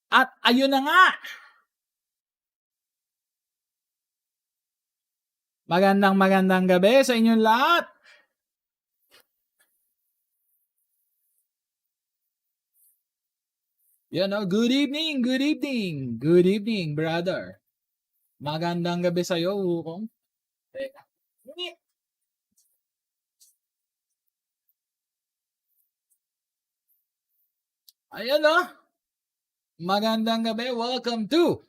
At ayun na nga. Magandang gabi sa inyong lahat. Good evening, good evening. Good evening, brother. Magandang gabi sa iyo, Wukong. Teka. Ayan Magandang gabi. Welcome to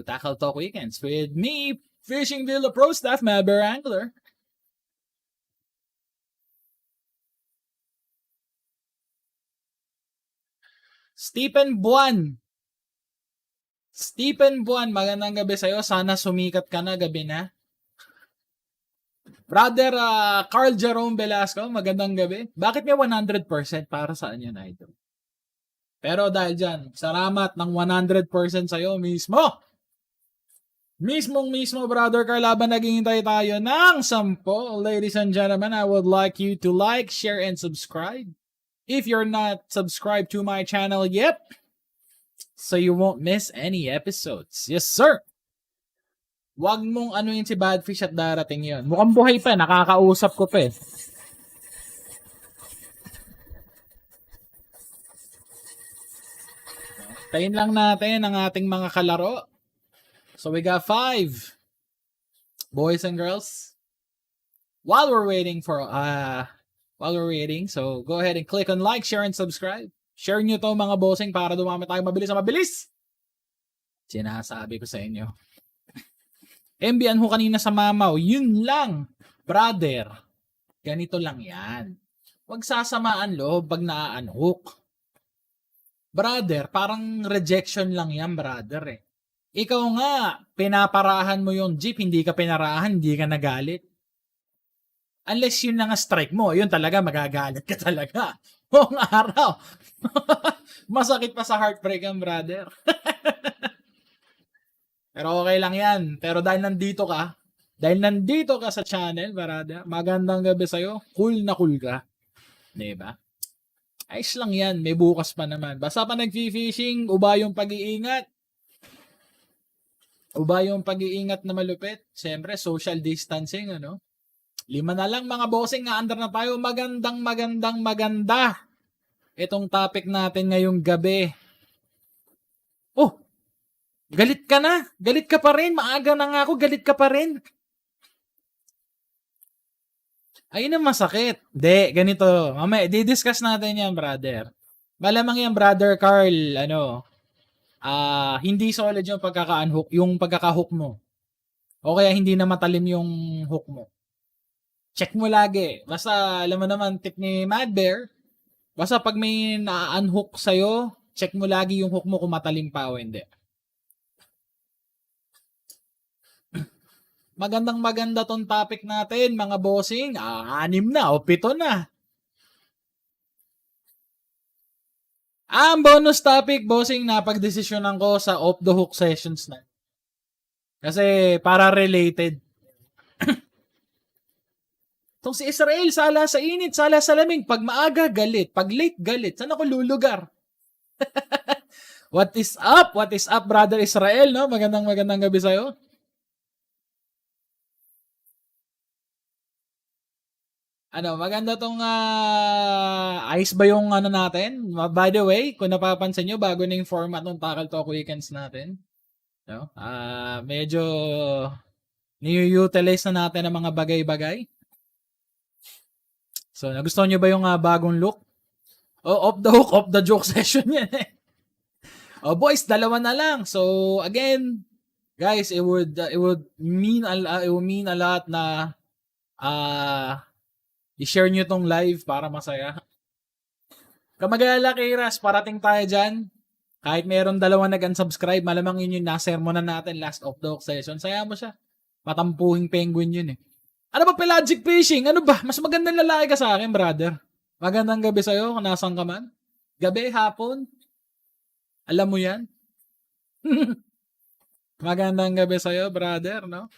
Tackle Talk Weekends with me, Fishing Villa Pro Staff Member Angler. Stephen Buwan, magandang gabi sa'yo. Sana sumikat ka na, gabi na. Brother Carl Jerome Velasco, magandang gabi. Bakit may 100% para saan yun, idol? Pero dahil dyan, salamat ng 100% sa'yo mismo. Mismo, Brother Carl, habang naghihintay tayo ng 10. Ladies and gentlemen, I would like you to like, share, and subscribe. If you're not subscribed to my channel yet, so you won't miss any episodes. Yes, sir. Wag mong anuin si Badfish at darating yun. Mukhang buhay pa, nakakausap ko pa eh. Tayin lang natin ang ating mga kalaro. So we got 5 boys and girls. While we're waiting, so go ahead and click on like, share, and subscribe. Share nyo to mga bossing para dumami tayo mabilis. Sinasabi ko sa inyo. MBan ho kanina sa mamaw, yun lang. Brother, ganito lang yan. Huwag sasamaan loob pag naaanhook. Brother, parang rejection lang yan, brother eh. Ikaw nga, pinaparahan mo yung jeep, hindi ka pinarahan, hindi ka nagalit. Unless yun na nga strike mo, yun talaga, magagalit ka talaga. Buong araw. Masakit pa sa heartbreak yan, brother. Pero okay lang yan. Pero dahil nandito ka sa channel, brother, magandang gabi sa'yo, cool na cool ka. Diba? Ayos lang yan, may bukas pa naman. Basta pa nag-fishing, uba yung pag-iingat. Na malupit. Siyempre, social distancing, 5 na lang mga bossing, na-under na tayo. Maganda. Itong topic natin ngayong gabi. Oh! Galit ka na. Galit ka pa rin. Maaga na nga ako. Galit ka pa rin. Ayun ang masakit. Hindi, ganito. Mamaya, di-discuss natin yan, brother. Malamang yan, brother Carl, hindi solid yung pagkaka-hook mo. O kaya hindi na matalim yung hook mo. Check mo lagi. Basta, alam mo naman, tip ni Mad Bear, basta pag may na-unhook sa'yo, check mo lagi yung hook mo kung matalim pa o hindi. Maganda tong topic natin, mga bossing. 6 na o 7 na. Ang bonus topic, bossing, napag-desisyonan ko sa off-the-hook sessions na. Kasi para related. Itong si Israel, sala sa init, sala sa lamig. Pag maaga, galit. Pag late, galit. Saan ako lulugar? What is up? What is up, brother Israel? No? Magandang gabi sa'yo. Maganda tong ayos ba yung natin? By the way, kung napapansin nyo, bago na yung format ng Tackle Talk Weekends natin. Medyo ni-utilize na natin ang mga bagay-bagay. So, nagustuhan nyo ba yung bagong look? Off the hook, off the joke session yan eh. Boys, 2 na lang. So, again, guys, it would mean a lot na i-share nyo tong live para masaya. Kamag-alala kay Ras, parating tayo dyan. Kahit meron 2 nag-unsubscribe, malamang yun yung nasermonan natin last of the session. Saya mo siya. Matampuhing penguin yun eh. Ano ba pelagic fishing? Ano ba? Mas magandang lalaki ka sa akin, brother. Magandang gabi sa'yo kung nasan ka man. Gabi, hapon. Alam mo yan? Magandang gabi sa'yo, brother, no?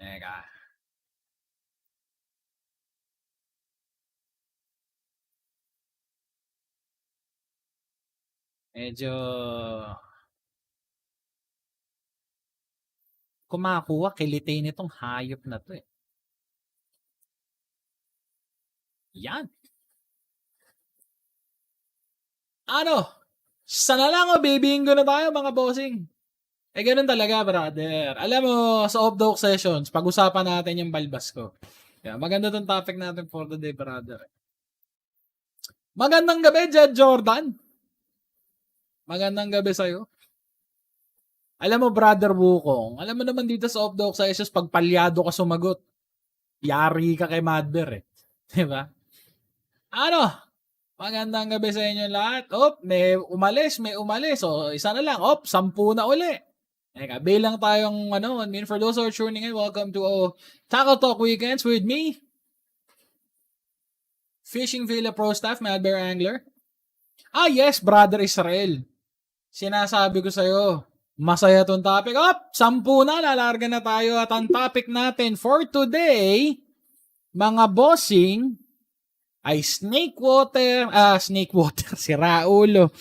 Teka. Medyo kumakuha, kilitay nitong hayop na to eh. Yan. Ano? Sana lang babying ko na tayo mga bossing. Ganun talaga, brother. Alam mo, sa off-dog sessions, pag-usapan natin yung balbas ko. Yeah, maganda tong topic natin for today, brother. Magandang gabi, Jed Jordan. Magandang gabi sa'yo. Alam mo, brother Wukong, alam mo naman dito sa off-dog sessions, pag palyado ka sumagot, yari ka kay Madber eh. Diba? Ano? Magandang gabi sa inyo lahat. May umalis. O, isa na lang. 10 na uli. Teka, bilang tayong, for those who are tuning in, welcome to Tackle Talk Weekends with me, Fishing Villa Pro Staff, Mad Bear Angler. Yes, Brother Israel. Sinasabi ko sa'yo, masaya tong topic. 10 na, lalarga na tayo. At ang topic natin for today, mga bossing, ay snake water, si Raulo.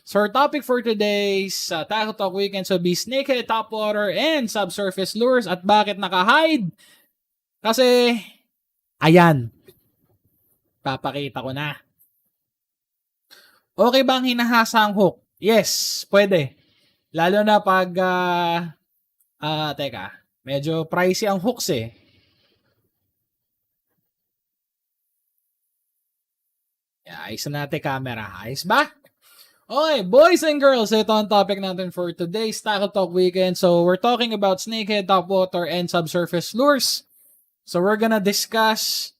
So our topic for today's Tackle Talk Weekends will be snakehead, topwater, and subsurface lures. At bakit naka-hide? Kasi, ayan. Papakita ko na. Okay bang hinahasa ang hook? Yes, pwede. Lalo na pag, teka, medyo pricey ang hooks eh. Ayos na natin camera. Ayos ba? Okay, boys and girls, ito ang topic natin for today's Tackle Talk Weekend. So, we're talking about snakehead, topwater, and subsurface lures. So, we're gonna discuss,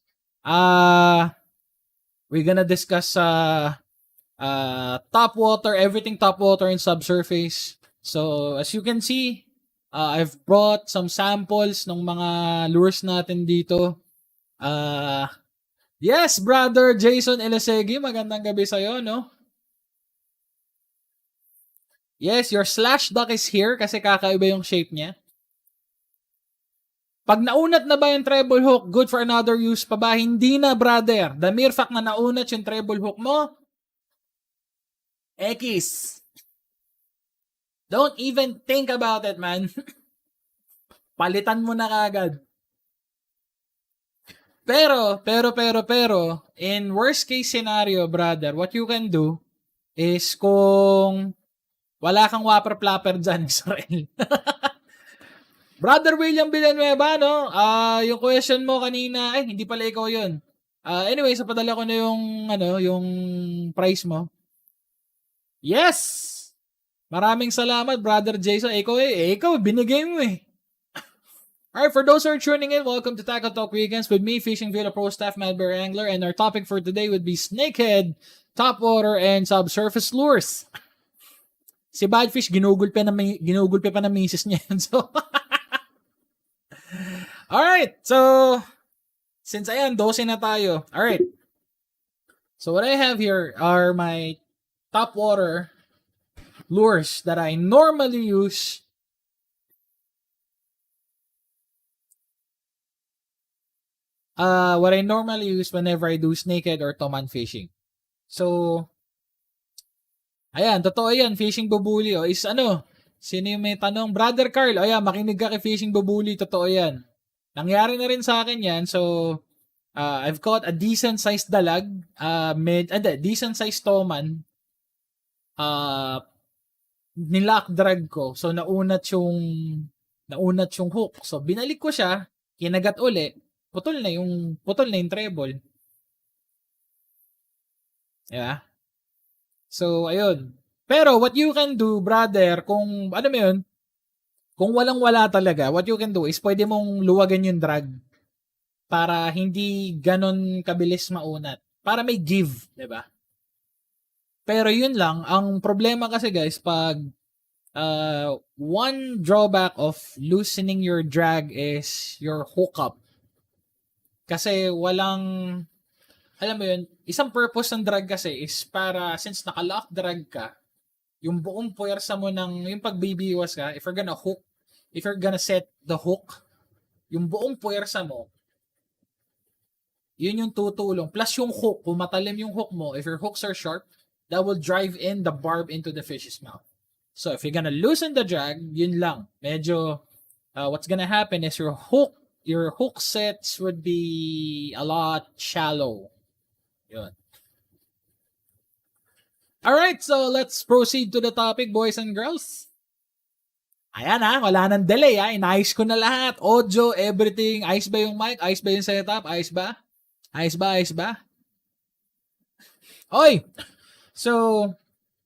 topwater, everything topwater and subsurface. So, as you can see, I've brought some samples ng mga lures natin dito. Yes, brother Jason Elesegi, magandang gabi sa'yo, no? Yes, your slash duck is here kasi kakaiba yung shape niya. Pag naunat na ba yung treble hook, good for another use pa ba? Hindi na, brother. The mere fact na naunat yung treble hook mo, X. Don't even think about it, man. Palitan mo na kagad. Pero, in worst case scenario, brother, what you can do is kung wala kang whopper-plopper dyan, Israel. Brother William Villanueva, no? Yung question mo kanina, hindi pala ikaw yun. Anyway, sa padala ko na yung price mo. Yes! Maraming salamat, Brother Jason. Ikaw, binigay mo eh. Alright, for those who are tuning in, welcome to Tackle Talk Weekends with me, Fishing Villa Pro Staff, Mad Bear Angler, and our topic for today would be snakehead, topwater, and subsurface lures. Si Badfish, ginugulpe pa ng misis niya yun. So, alright. So, since ayan, 12 na tayo. Alright. So, what I have here are my topwater lures that I normally use whenever I do snakehead or toman fishing. So, ayan, totoo yan, fishing bubuli. Sino yung may tanong? Brother Carl, ayan, makinig ka kay fishing bubuli, totoo yan. Nangyari na rin sa akin yan, so, I've caught a decent sized dalag, decent sized toman, nilock drag ko, so naunat yung hook. So, binalik ko siya, kinagat uli, putol na yung treble. Diba? So, ayun. Pero, what you can do, brother, kung walang-wala talaga, what you can do is pwede mong luwagan yung drag para hindi ganon kabilis maunat. Para may give, diba? Pero yun lang, ang problema kasi guys, pag one drawback of loosening your drag is your hookup. Kasi alam mo yun, isang purpose ng drag kasi is para, since naka-lock drag ka, yung buong puwersa mo yung pagbibiwas ka, if you're gonna set the hook, yung buong puwersa mo, yun yung tutulong. Plus yung hook, kung matalim yung hook mo, if your hooks are sharp, that will drive in the barb into the fish's mouth. So if you're gonna loosen the drag, yun lang. Medyo, what's gonna happen is your hook sets would be a lot shallow. Yun. Alright, so let's proceed to the topic, boys and girls. Ayan wala nang delay inayos ko na lahat. Audio, everything. Ayos ba yung mic? Ayos ba yung setup? Ayos ba? Ayos ba? Ayos ba? Oy! So,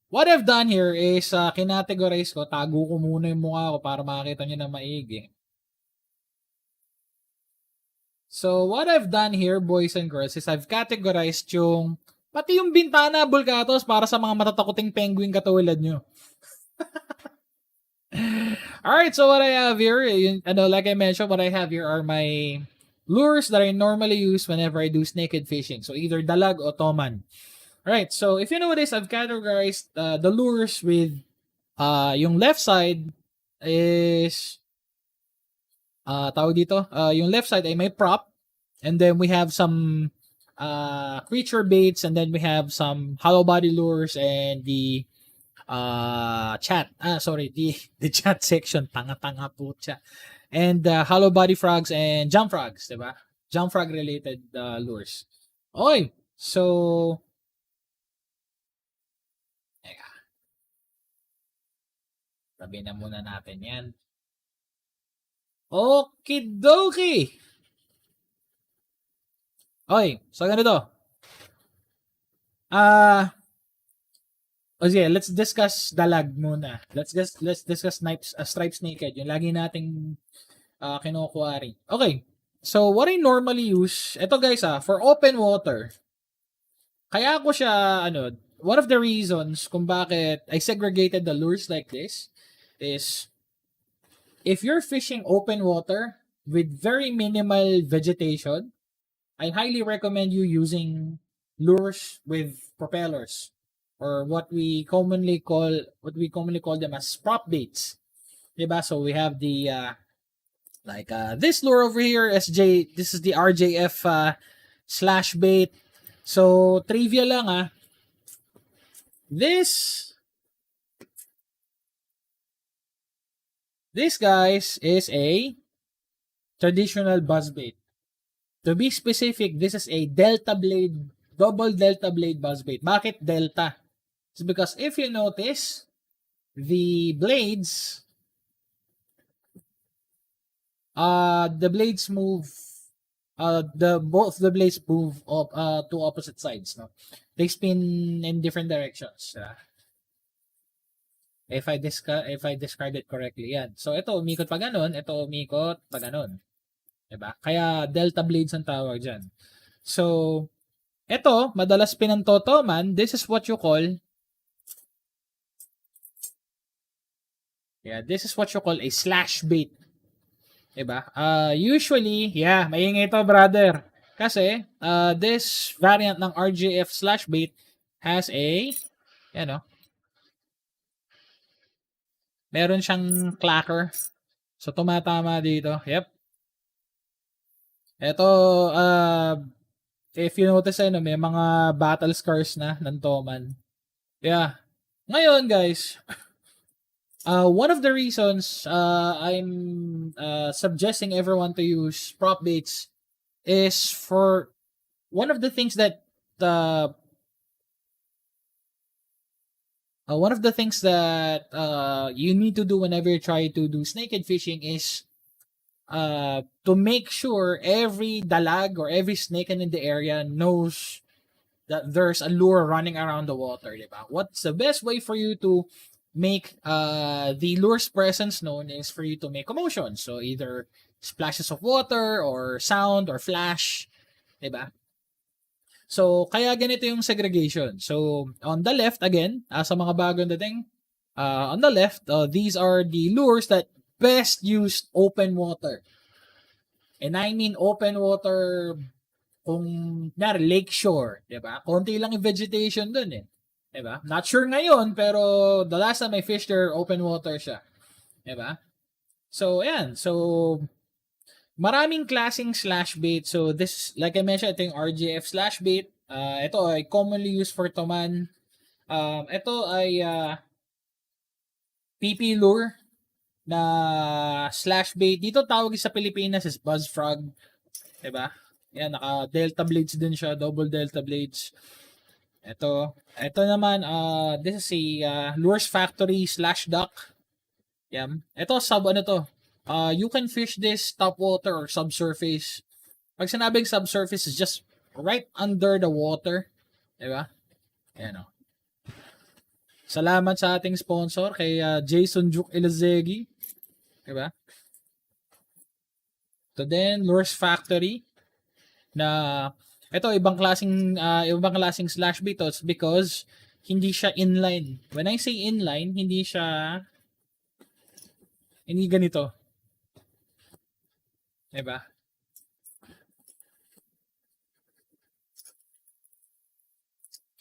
what I've done here is kinategorize ko. Tago ko muna yung mukha ko para makakita nyo na maigi. So, what I've done here, boys and girls, is I've categorized yung pati yung bintana, Bulgatos, para sa mga matatakuting penguin katulad nyo. Alright, so what I have here, like I mentioned, what I have here are my lures that I normally use whenever I do naked fishing. So, either dalag o toman. Alright, so if you notice, I've categorized the lures with yung left side is tawag dito, yung left side ay may prop, and then we have some creature baits, and then we have some hollow body lures and the the chat section, tanga-tanga po siya. And hollow body frogs and jump frogs, diba? Jump frog related lures. Oy, so tabi na muna natin yan. Okidoki! Okay, so ganito. Okay, let's discuss dalag muna. Let's discuss stripes naked. Yung lagi nating kinukuwari. Okay, so what I normally use, ito guys for open water, kaya ako siya, one of the reasons kung bakit I segregated the lures like this is if you're fishing open water with very minimal vegetation, I highly recommend you using lures with propellers, or what we commonly call them as prop baits. Diba? So we have the this lure over here, SJ. This is the RJF slash bait. So trivia lang This guys is a traditional buzzbait. To be specific, this is a double delta blade buzzbait. Bakit delta? It's because if you notice, the blades move both the blades move up to opposite sides, no? They spin in different directions. If I describe it correctly, yan. So ito umikot pa ganun, ito umikot pa ganun. Diba? Kaya delta blades ang tawag dyan. So ito, madalas pinantotoman, this is what you call a slash bait. Diba? Usually, maingay ito, brother. Kasi this variant ng RJF slash bait has a meron siyang clacker. So, tumatama dito. Yep. Ito, if you notice, may mga battle scars na ng Toman. Yeah. Ngayon, guys, one of the reasons I'm suggesting everyone to use prop baits is for one of the things that you need to do whenever you try to do snakehead fishing is to make sure every dalag or every snakehead in the area knows that there's a lure running around the water, diba? What's the best way for you to make the lure's presence known is for you to make commotion. So either splashes of water or sound or flash, diba? So, kaya ganito yung segregation. So, on the left, again, sa mga bagong dating, on the left, these are the lures that best used open water. And I mean open water kung lake shore, diba? Konti lang yung vegetation dun diba? Not sure ngayon, pero the last time I fished there, open water siya. Diba? So, ayan. So, Maraming klaseng slash bait. So this, like I mentioned, ito yung RJF slash bait. Ito ay commonly used for toman. Ito ay PP lure na slash bait. Dito tawag sa Pilipinas is buzzfrog. Diba? Yan, naka delta blades din siya. Double delta blades. Ito naman, this is a Lures Factory slash duck. Yan. Ito, ano to? You can fish this top water or subsurface. Pag sinabing subsurface is just right under the water. Diba? Ayan o. Salamat sa ating sponsor kay Jason Juk Ilazegi. Diba? Ito din, Lures Factory. Na ito ibang klaseng slash bait because hindi siya inline. When I say inline, hindi ganito. Diba?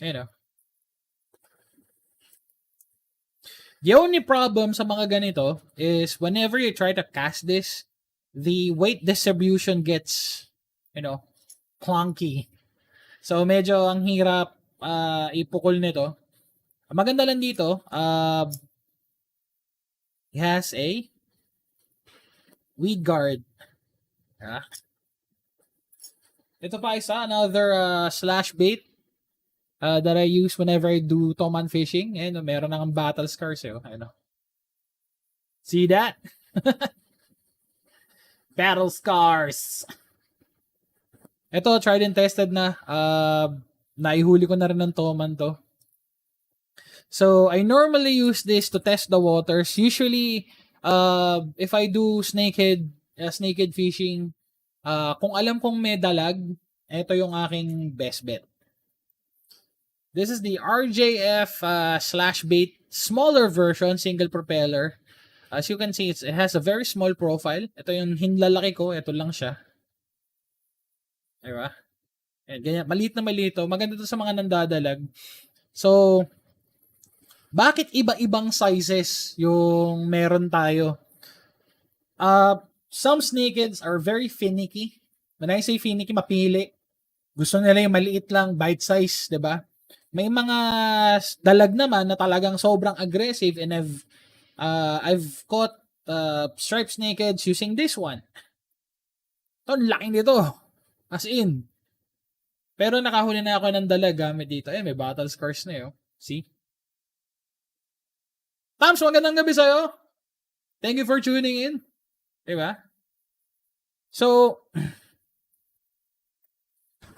Ayan o. The only problem sa mga ganito is whenever you try to cast this, the weight distribution gets, clunky. So, medyo ang hirap ipukol nito. Ang maganda lang dito, it has a weed guard. Ito pa isa, another slash bait that I use whenever I do toman fishing. Ayan, meron ng battle scars. See that? Battle scars. Ito, tried and tested na. Naihuli ko na rin ng toman to. So, I normally use this to test the waters. Usually, if I do snakehead fishing, kung alam kong may dalag, ito yung aking best bet. This is the RJF slash bait, smaller version, single propeller. As you can see, it has a very small profile. Ito yung hinlalaki ko, ito lang siya. Diba? Ganyan, maliit na maliit to. Maganda to sa mga nandadalag. So, bakit iba-ibang sizes yung meron tayo? Some snakeheads are very finicky. When I say finicky, mapili. Gusto nila yung maliit lang, bite size, diba? May mga dalag naman na talagang sobrang aggressive, and I've caught striped snakeheads using this one. Ito, laki nito. As in. Pero nakahuli na ako ng dalag gamit dito. May battle scars na yun. See? Tams, magandang gabi sa'yo. Thank you for tuning in. Diba? So,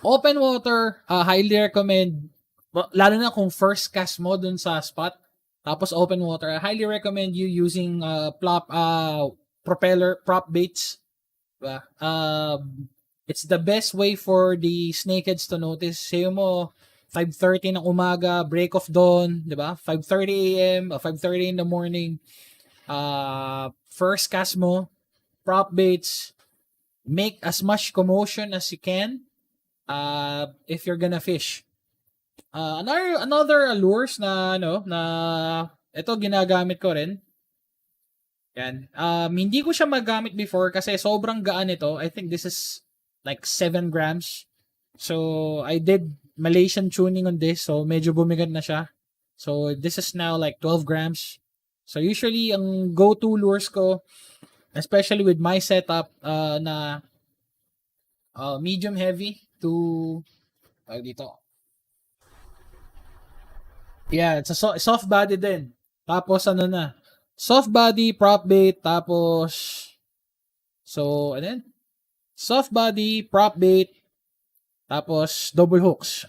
open water, highly recommend. Lalo na kung first cast mo dun sa spot, tapos open water, I highly recommend you using propeller prop baits. Diba? It's the best way for the snakeheads to notice. Sayo mo, 5:30 ng umaga, break of dawn, diba? 5:30 a.m., 5:30 in the morning, first cast mo, prop baits, make as much commotion as you can if you're gonna fish. Another lures na ito ginagamit ko rin. Yan. Hindi ko siya magamit before kasi sobrang gaan ito. I think this is like 7 grams. So I did Malaysian tuning on this, so medyo bumigat na siya. So this is now like 12 grams. So usually ang go-to lures ko, especially with my setup na medium heavy to dito. Yeah, it's a soft body din. Tapos soft body, prop bait, tapos soft body, prop bait, tapos double hooks.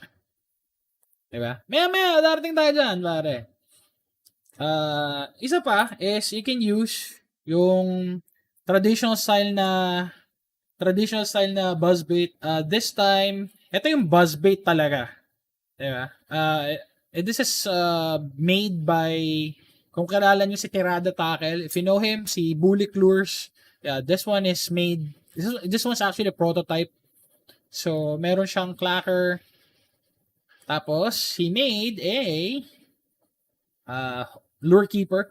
Diba? Maya, darating tayo dyan, pare. Isa pa is you can use yung traditional style na buzzbait. This time, ito yung buzzbait talaga. Diba? This is made by, kung kilala nyo si Tirada Tackle, if you know him, si Bulik Lures. Yeah, this one is made, this one's actually a prototype. So, meron siyang clacker. Tapos, he made a lure keeper.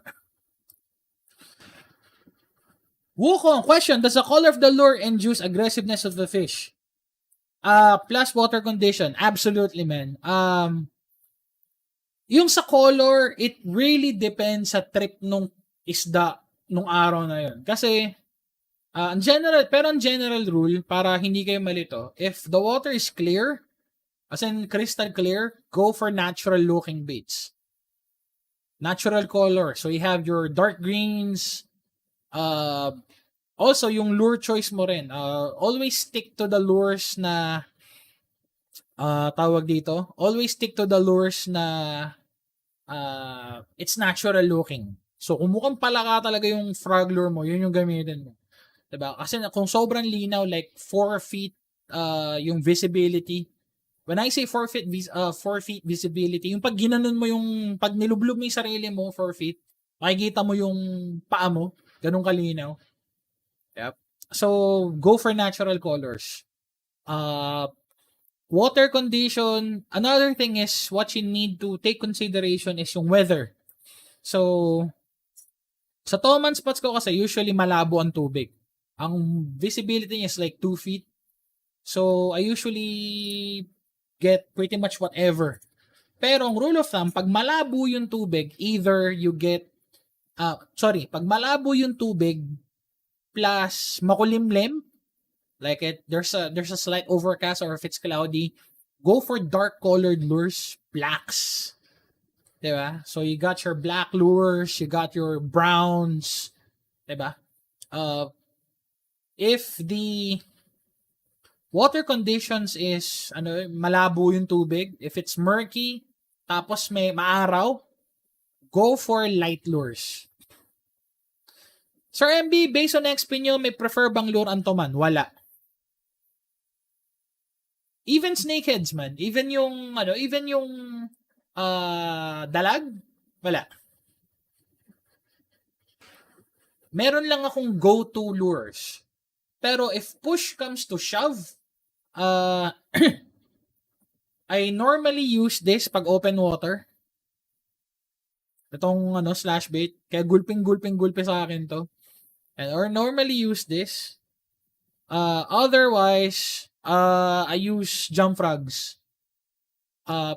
Wukong, question, does the color of the lure induce aggressiveness of the fish? Plus water condition. Absolutely, man. Yung sa color, it really depends sa trip nung isda nung araw na yun. Kasi, ang general rule, para hindi kayo malito, if the water is clear, as in crystal clear, go for natural looking baits. Natural color. So, you have your dark greens, also, yung lure choice mo rin. Always stick to the lures na tawag dito. Always stick to the lures na it's natural looking. So, kung mukhang palaka talaga yung frog lure mo, yun yung gamitin mo. Diba? Kasi kung sobrang linaw, like 4 feet yung visibility. When I say 4 feet, 4 feet visibility, yung pag ginanon mo yung, pag nilublob mo yung sarili mo, 4 feet, makikita mo yung paa mo, ganun kalinaw. Yep. So, go for natural colors. Water condition, another thing is what you need to take consideration is yung weather. So, sa Toman spots ko kasi usually malabo ang tubig. Ang visibility niya is like 2 feet. So, I usually get pretty much whatever. Pero ang rule of thumb, pag malabo yung tubig, either you get, pag malabo yung tubig, plus makulimlim, like there's a slight overcast or if it's cloudy, go for dark colored lures, blacks. Diba? So you got your black lures, you got your browns, diba? If the water conditions is malabo yung tubig, if it's murky, tapos may maaraw, go for light lures. Sir MB, based on XP nyo, may prefer bang lure ang Toman? Wala. Even snakeheads, man. Even yung dalag, wala. Meron lang akong go-to lures. Pero if push comes to shove, I normally use this pag open water. Itong slash bait. Kaya gulping sa akin to. Or normally use this. Otherwise, I use jump frogs.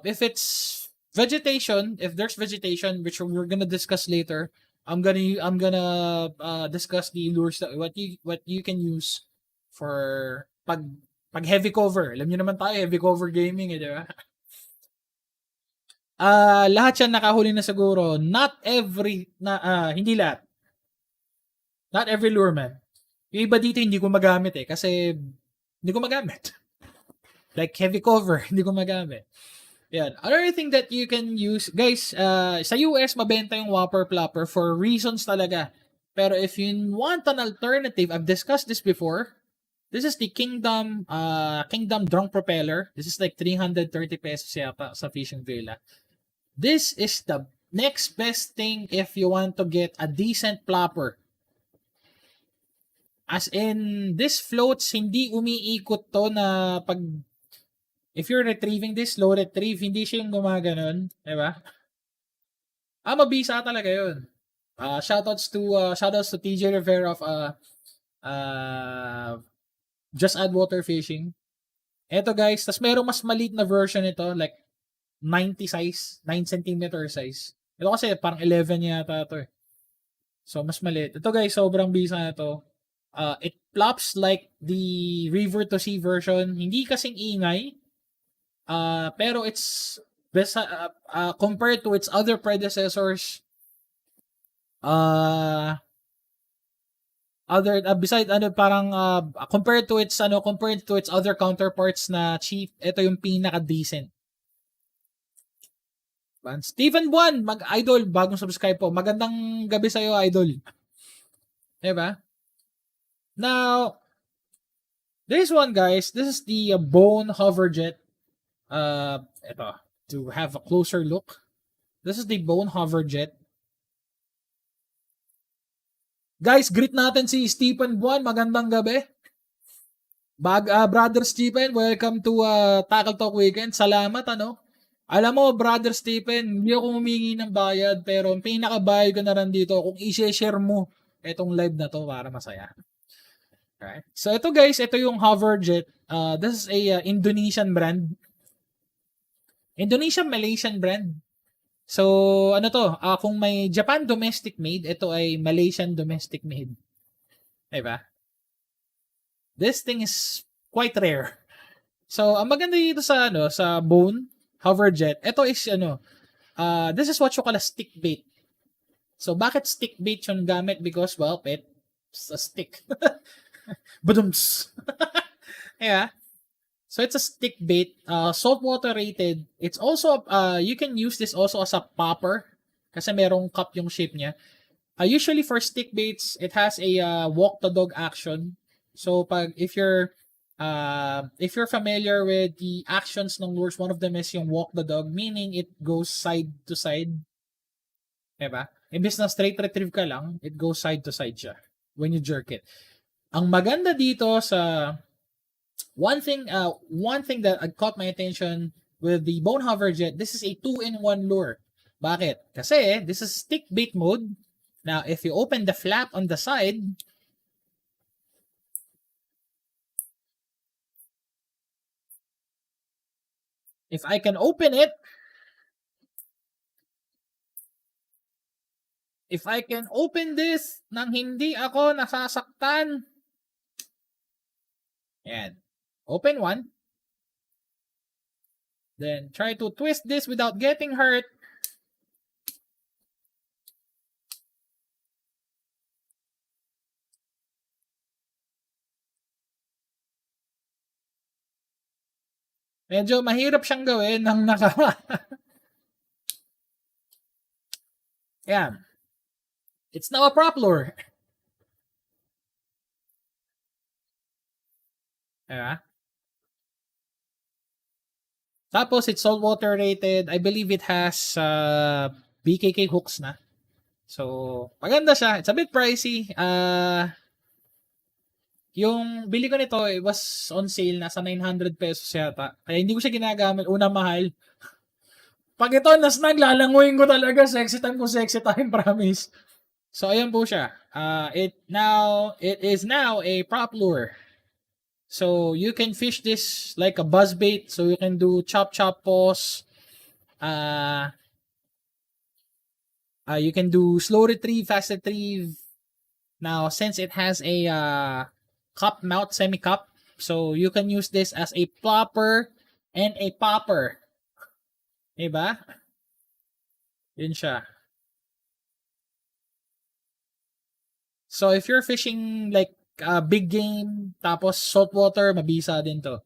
If it's vegetation, if there's vegetation, which we're gonna discuss later, I'm gonna discuss the lures that what you can use for pag heavy cover. Alam niyo naman tayo, heavy cover gaming, di ba? Lahat yan nakahuli na siguro. Hindi lahat. Not every lure, man. Yung iba dito hindi ko magamit kasi hindi ko magamit. Like heavy cover, hindi ko magamit. Yan. Another thing that you can use, guys, sa US mabenta yung Whopper Plopper for reasons talaga. Pero if you want an alternative, I've discussed this before. This is the Kingdom Drunk Propeller. This is like 330 pesos yata sa Fishing Villa. This is the next best thing if you want to get a decent plopper. As in, this floats, hindi umiikot to na pag, if you're retrieving this, slow retrieve, hindi siya yung gumaganon. Diba? Mabisa talaga yun. Shoutouts to TJ Rivera of Just Add Water Fishing. Eto guys, tas merong mas maliit na version nito, like 90 size, 9 cm size. Ito kasi parang 11 yata ito eh. So, mas maliit. Ito guys, sobrang bisa na ito. It plops like the river to sea version. Hindi kasing ingay. Pero it's best compared to its other predecessors. Compared to its other counterparts na cheap, ito yung pinaka decent. Stephen Buwan, idol, bagong subscribe po. Magandang gabi sa iyo, idol. Diba? Now, this one, guys, this is the Bone Hoverjet. Ito, to have a closer look. This is the Bone Hoverjet. Guys, greet natin si Stephen Buwan. Magandang gabi. Brother Stephen, welcome to Tackle Talk Weekend. Salamat, Alam mo, Brother Stephen, hindi ako humingi ng bayad, pero ang pinakabayad ko na rin dito, kung i-share mo itong live na to para masaya. Alright. So ito guys, ito yung Hoverjet. This is a Indonesian brand. Indonesian Malaysian brand. So ano to, kung may Japan domestic made, ito ay Malaysian domestic made. Diba? This thing is quite rare. So ang maganda dito sa sa Bone Hoverjet, ito is this is what you call a stick bait. So bakit stick bait yung gamit? Because well, it's a stick. Badums. Yeah. So it's a stick bait, saltwater rated. It's also you can use this also as a popper kasi merong cup yung shape niya. Usually for stick baits, it has a walk the dog action. So if you're familiar with the actions ng lures, one of them is yung walk the dog, meaning it goes side to side. Diba? Imbis na straight retrieve ka lang, it goes side to side siya when you jerk it. Ang maganda dito sa one thing that caught my attention with the Bone Hoverjet, this is a 2-in-1 lure. Bakit? Kasi this is stick bait mode. Now, if you open the flap on the side, if I can open it, if I can open this nang hindi ako nasasaktan, yan. Open one. Then try to twist this without getting hurt. Medyo mahirap siyang gawin ng Yan. It's now a prop lure. Diba? Tapos, it's saltwater rated. I believe it has BKK hooks na. So, maganda siya. It's a bit pricey. Yung bili ko nito, it was on sale. Nasa 900 pesos yata. Kaya hindi ko siya ginagamit. Una, mahal. Pag ito, naglalanguin ko talaga. Sexy time, promise. So, ayan po siya. It is now a prop lure. So, you can fish this like a buzz bait. So, you can do chop pause. You can do slow retrieve, fast retrieve. Now, since it has a cup mount, semi-cup, so you can use this as a plopper and a popper. Diba? Yun siya. So, if you're fishing like big game, tapos saltwater, mabisa din to.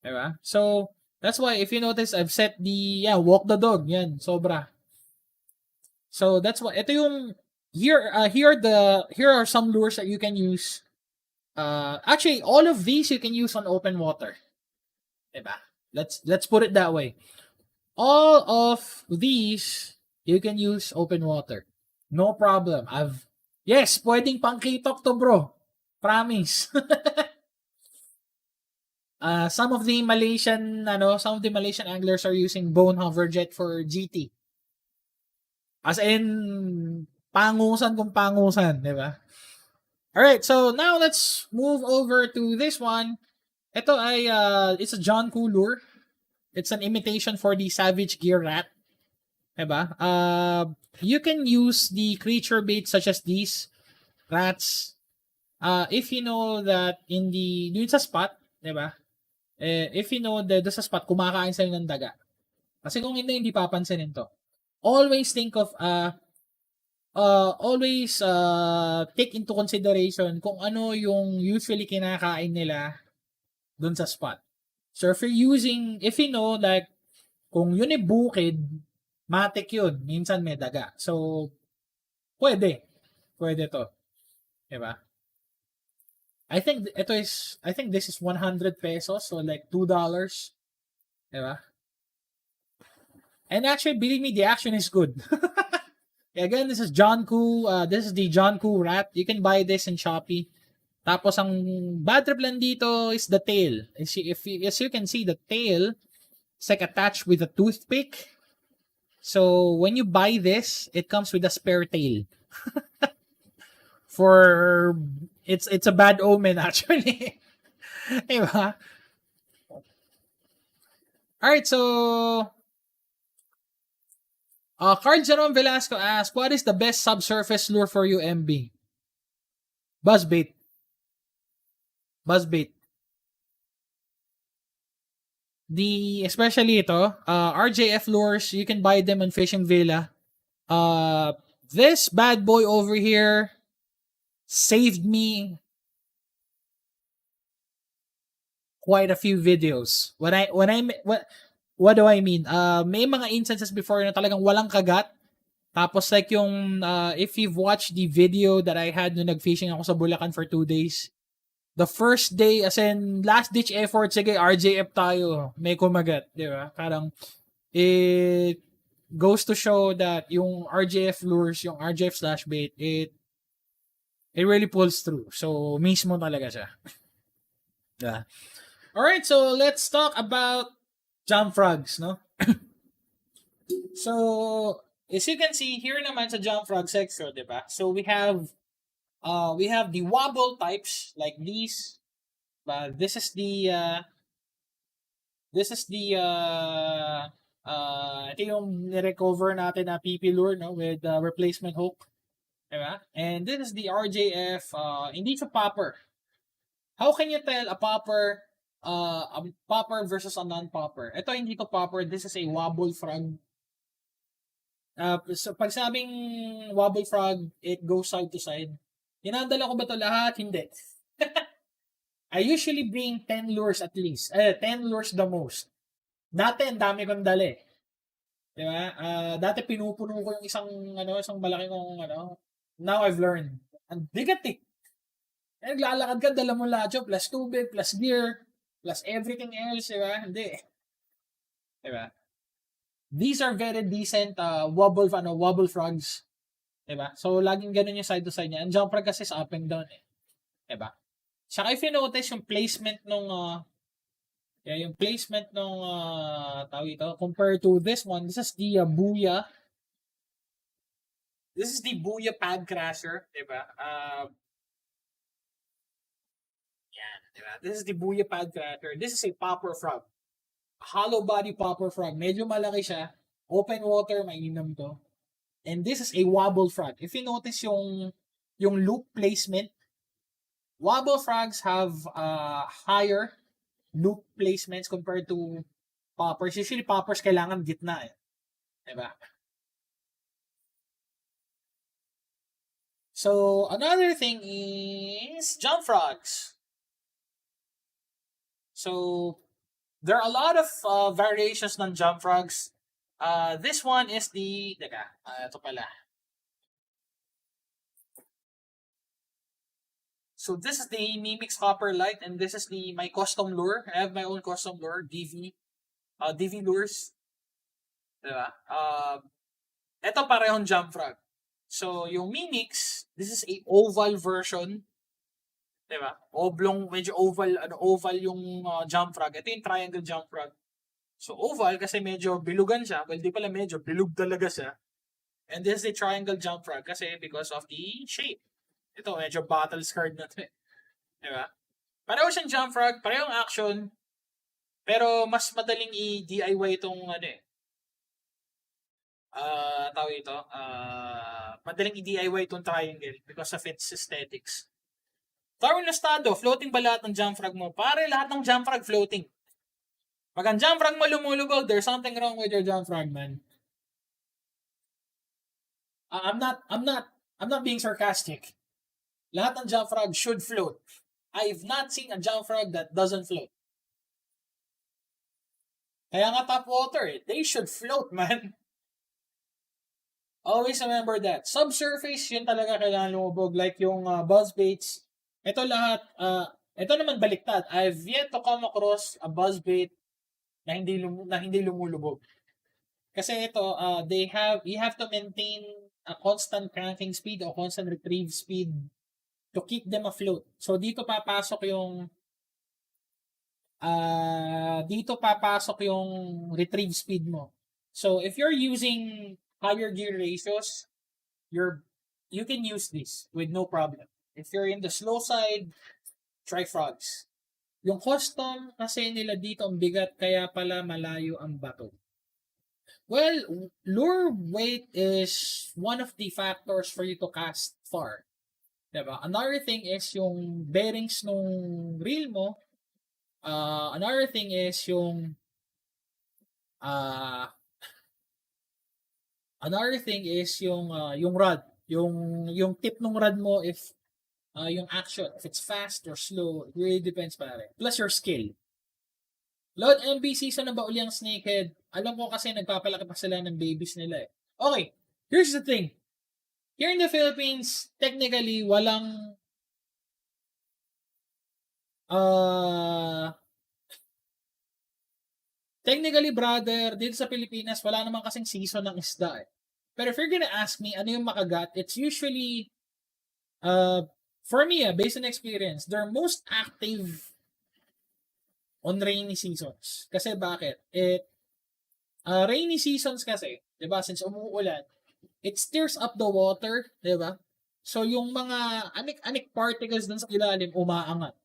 Diba? So, that's why if you notice, I've set the, walk the dog. Yan, sobra. So, that's why, ito yung, here are some lures that you can use. Actually, all of these you can use on open water. Diba? Let's put it that way. All of these, you can use open water. No problem. Yes, pwedeng pang-kitok to, bro. Promise. Some of the Malaysian anglers are using Bone Hoverjet for GT. As in, pangusan kung pangusan, di ba? Alright, so now let's move over to this one. Ito ay, it's a John Koo lure. It's an imitation for the Savage Gear Rat. Diba? You can use the creature bait such as these rats. If you know that dun sa spot, diba? If you know that sa spot, kumakain sa'yo ng daga. Kasi kung hindi papansinin to. Always think of, take into consideration kung ano yung usually kinakain nila dun sa spot. So if you know, like, kung yun ay bukid, matik yun. Minsan may daga. So, pwede. Pwede to. Diba? I think this is 100 pesos. So, like, $2. Diba? And actually, believe me, the action is good. Again, this is John Koo. This is the John Koo Rat. You can buy this in Shopee. Tapos, ang bad trip lang dito is the tail. As you can see, the tail is like attached with a toothpick. So, when you buy this, it comes with a spare tail. for it's a bad omen actually. Diba? Alright, so Carl Jerome Velasco asks, what is the best subsurface lure for you, MB? Buzzbait. Buzzbait. Especially ito, RJF lures, you can buy them on Fishing Villa. This bad boy over here saved me quite a few videos. What do I mean? May mga instances before na talagang walang kagat. Tapos like yung, if you've watched the video that I had nung nag-fishing ako sa Bulacan for 2 days, the first day, as in, last-ditch effort, sige, RJF tayo, may kumagat, di ba? Parang, it goes to show that yung RJF lures, yung RJF slash bait, it really pulls through. So, mismo talaga siya. Yeah. Alright, so let's talk about jump frogs, no? So, as you can see, here naman sa jump frog section, di ba? So, we have the wobble types like these. But this is the ito yung nirecover natin na PP lure, no, with replacement hook. Diba? And this is the RJF, hindi siya popper. How can you tell a popper versus a non-popper? Ito hindi to popper, this is a wobble frog. So pag sabing wobble frog, it goes side to side. Inadala ko ba to lahat? Hindi. I usually bring 10 lures at least. 10 lures the most. Dati, ang dami kong dali. Diba? Dati pinupuno ko yung isang malaki kong, now I've learned. Ang bigat eh. Naglalakad ka, dala mo lahat yun, plus tubig, plus gear, plus everything else, diba? Hindi. Diba? These are very decent wobble frogs. Diba? So, laging ganun yung side to side niya. Ang jump frog kasi is up and down eh. Diba? Saka if you notice yung placement nung tawag ito, compared to this one, this is the Booyah. This is the Booyah Pad Crasher, diba? Yan, diba? This is the Booyah Pad Crasher. This is a popper frog. Hollow body popper frog. Medyo malaki siya. Open water, mainam to. And this is a wobble frog. If you notice yung loop placement, wobble frogs have higher loop placements compared to poppers. Usually poppers kailangan gitna eh. Diba? So, another thing is jump frogs. So, there are a lot of variations ng jump frogs. This one is ito pala. So this is the Mimix Copper Light, and this is my custom lure. I have my own custom lure, DV lures. Diba? Ito parehong jump frog. So yung Mimix, this is a oval version. Diba? Oblong, medyo oval yung jump frog. Ito yung triangle jump frog. So oval kasi medyo bilugan siya. Well, di pala medyo, bilug talaga siya. And this is the triangle jump frog kasi because of the shape. Ito, medyo battle scarred na ito. Diba? Pareho siyang jump frog, parehong action, pero mas madaling i-DIY itong tawag ito, madaling i-DIY itong triangle because of its aesthetics. Darwin Lostado, floating ba lahat ng jump frog mo? Pare, lahat ng jump frog floating. Pag ang jump frog mo lumulubog, there's something wrong with your jump frog, man. I'm not being sarcastic. Lahat ng jump frog should float. I've not seen a jump frog that doesn't float. Kaya nga TOPWATER eh. They should float, man. Always remember that. Subsurface, yun talaga kailangan lumubog. Like yung buzzbaits. Ito lahat, ito naman baliktad. I've yet to come across a buzzbait na hindi lumulubog. Kasi ito, you have to maintain a constant cranking speed o constant retrieve speed to keep them afloat. So dito papasok yung retrieve speed mo. So if you're using higher gear ratios, you can use this with no problem. If you're in the slow side, try frogs. Yung custom kasi nila dito ang bigat kaya pala malayo ang bato. Well, lure weight is one of the factors for you to cast far. Diba? Another thing is yung bearings nung reel mo. Another thing is yung yung rod. Yung tip ng rod mo if yung action, if it's fast or slow, it really depends pare. Plus your skill. Lord MB, season na ba uli ang snakehead? Alam ko kasi nagpapalaki pa sila ng babies nila eh. Okay, here's the thing. Here in the Philippines, technically, walang technically, brother, dito sa Pilipinas, wala naman kasing season ng isda eh. Pero if you're gonna ask me, ano yung makagat, it's usually, for me, based on experience, they're most active on rainy seasons. Kasi bakit? Rainy seasons kasi, di ba, since umuulan, it stirs up the water, di ba? So, yung mga anik-anik particles dun sa ilalim, umaangat.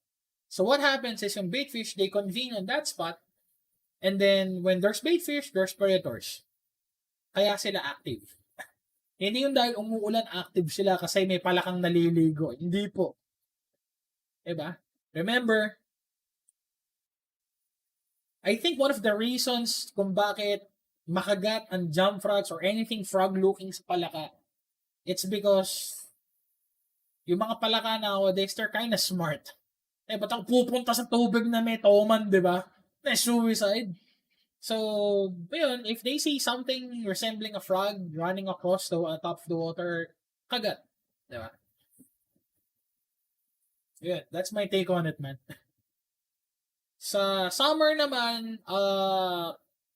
So, what happens is yung baitfish, they convene on that spot, and then, when there's baitfish, there's predators. Kaya sila active. Hindi yung dahil umuulan, active sila kasi may palakang naliligo. Hindi po. Diba? Remember, I think one of the reasons kung bakit makagat ang jump frogs or anything frog-looking sa palaka, it's because yung mga palaka nowadays, they're kind of smart. Ba't ako pupunta sa tubig na may toman, di ba? Na suicide. So, yun, if they see something resembling a frog running across the top of the water, kagat. Di ba? Yeah, that's my take on it, man. Sa summer naman,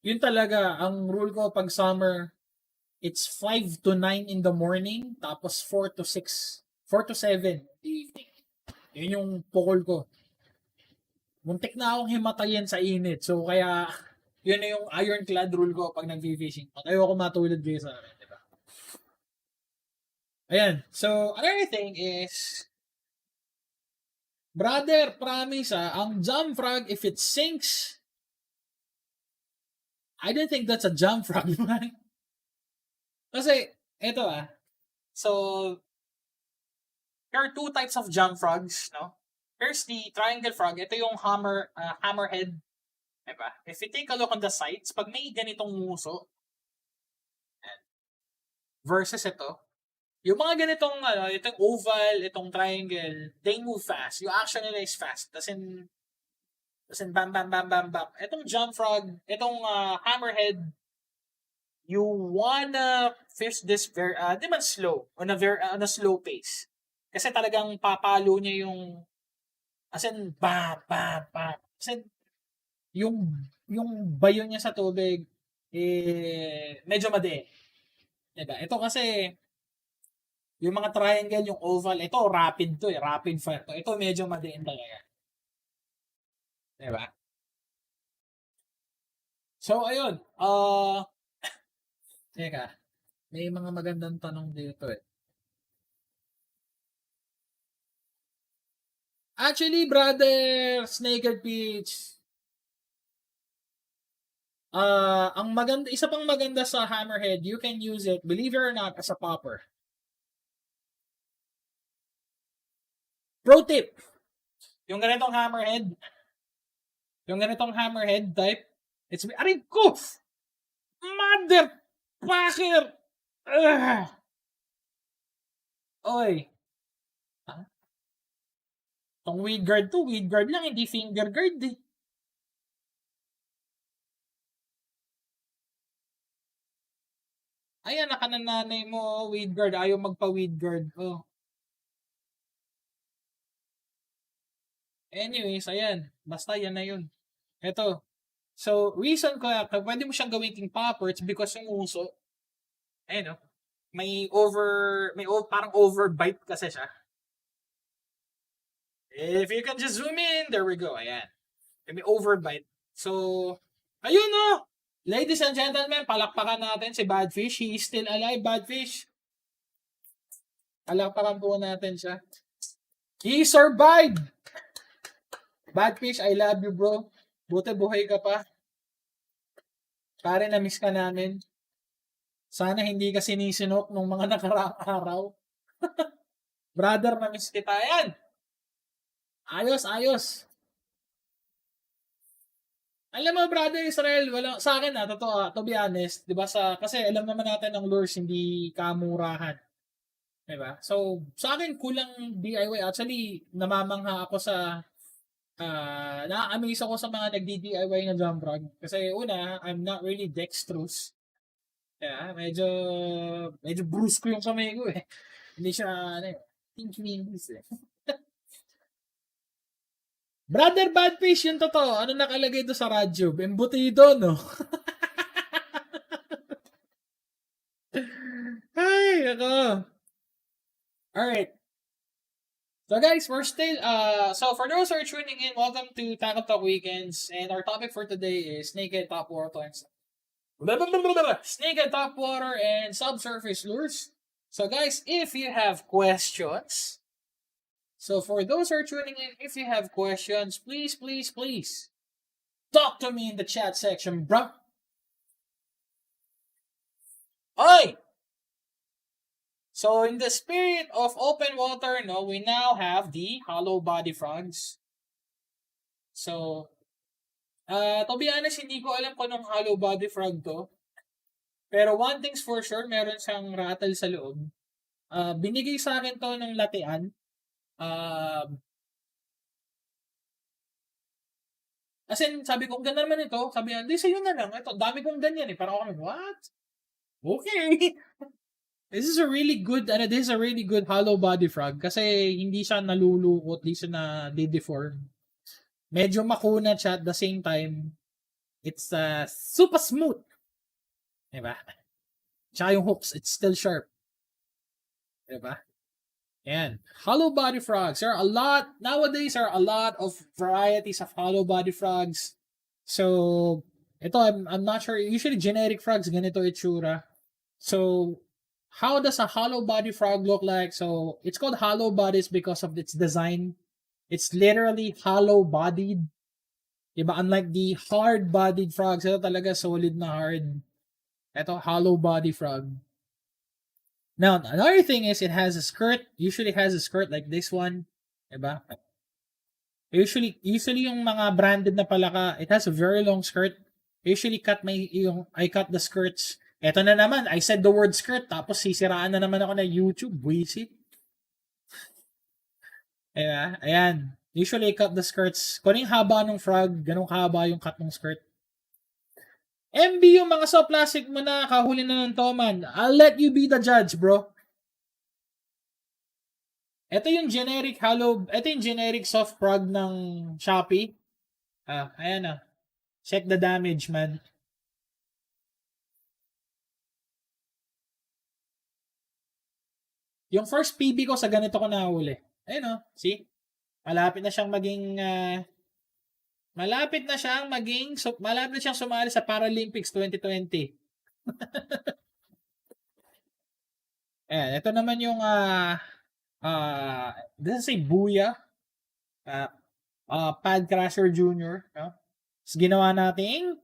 yun talaga, ang rule ko pag summer, it's 5 to 9 in the morning, tapos 4 to 7 evening. Yun yung pukol ko. Muntik na akong himatayin sa init. So, kaya, yun na yung ironclad rule ko pag nag-fishing. Ayoko matulad kayo sa akin, diba? Ayan. So, another thing is, brother, promise ang jump frog, if it sinks, I don't think that's a jump frog, man. Kasi, eto so, there are two types of jump frogs, no? Here's the triangle frog. Ito yung hammerhead. Diba? If you take a look on the sides, pag may ganitong muso, versus ito, yung mga ganitong, itong oval, itong triangle, they move fast. Yung action nila is fast. As in bam, bam, bam, bam, bam. Itong jump frog, itong hammerhead, you wanna fish this very, di man slow, on a slow pace. Kasi talagang papalo niya yung, as in, bam, bam, bam. As in, yung bayo niya sa tubig, medyo madi. Diba? Ito kasi, yung mga triangle, yung oval, ito rapid to rapid fire to. Ito medyo madiin talaga. Diba? So, ayun. Teka. May mga magandang tanong dito Actually, brother, Snakehead Peach, isa pang maganda sa hammerhead, you can use it, believe it or not, as a popper. Pro tip, yung ganitong hammerhead type, it's, aray ko! Mother fucker! Oy. Itong weed guard lang, hindi finger guard eh. Ayan, nakanananay mo, weed guard. Ayaw magpa-weed guard. Oh. Anyways, ayan. Basta yan na yun. Ito. So, reason ko, pwede mo siyang gawin king popper, it's because yung uso, ayun parang overbite kasi siya. If you can just zoom in, there we go. Ayan. May overbite. So, ayun ladies and gentlemen, palakpakan natin si Badfish. He is still alive, Badfish. Palakpakan po natin siya. He survived! Bad fish, I love you, bro. Buti buhay ka pa. Pare, na-miss ka namin. Sana hindi ka sinisinok nung mga nakaraang araw. Brother, na-miss kita. Ayan! Ayos, ayos. Alam mo, brother Israel, wala, sa akin totoo, to be honest, di ba, kasi alam naman natin ng lures, hindi kamurahan. Di ba? So, sa akin, kulang DIY. Actually, namamangha ako sa, na-amaze ako sa mga nagdi-DIY na jump rod. Kasi una, I'm not really dexterous. Yeah, medyo brusque yung kamay ko eh. Hindi siya, ano eh, tinky-winkies eh. Brother Badfish, yung totoo. Ano nakalagay doon sa radyo? Embutido, no? Ay, ako. Alright. So guys, we're still, so for those who are tuning in, welcome to Tackle Talk Weekends. And our topic for today is naked top water and snake top water and subsurface lures. So guys, if you have questions, so for those who are tuning in, if you have questions, please talk to me in the chat section, bro. Oi! So in the spirit of open water, no, we now have the hollow body frogs. So, to be honest, hindi ko alam kung anong hollow body frog to. Pero one thing's for sure, meron siyang rattle sa loob. Binigay sa akin to ng latean. As in, sabi ko, ganda naman ito. Sabi niya, di sa'yo na lang. Ito, dami kong ganyan eh. Parang ako, what? Okay. This is a really good hollow body frog kasi hindi siya nalulukot, hindi siya na-deform. Medyo makunat siya at the same time, it's super smooth. Diba? Tsaka yung hooks, it's still sharp. Diba? Yan. Hollow body frogs. Nowadays, there are a lot of varieties of hollow body frogs. So, ito, I'm not sure. Usually, generic frogs, ganito itsura. So, how does a hollow body frog look like? So, it's called hollow bodies because of its design. It's literally hollow bodied. Diba? Unlike the hard bodied frogs, ito talaga solid na hard. Ito, hollow body frog. Now, another thing is it has a skirt. Usually has a skirt like this one. Diba? Usually yung mga branded na palaka, it has a very long skirt. Usually I cut the skirts. Eto na naman, I said the word skirt, tapos sisiraan na naman ako na YouTube. Buisit. Ayan. Usually I cut the skirts. Kung yung haba ng frog, ganun kahaba yung cut ng skirt. MB yung mga soft plastic mo na kahuli na ng toman. I'll let you be the judge, bro. Ito yung generic soft frog ng Shopee. Ayan na. Check the damage, man. Yung first PB ko sa ganito ko nahuli. Ayun o, see? Malapit na siyang sumali sa Paralympics 2020. Ayan, ito naman yung this is a Booyah Pad Crusher Junior, no? So, ginawa nating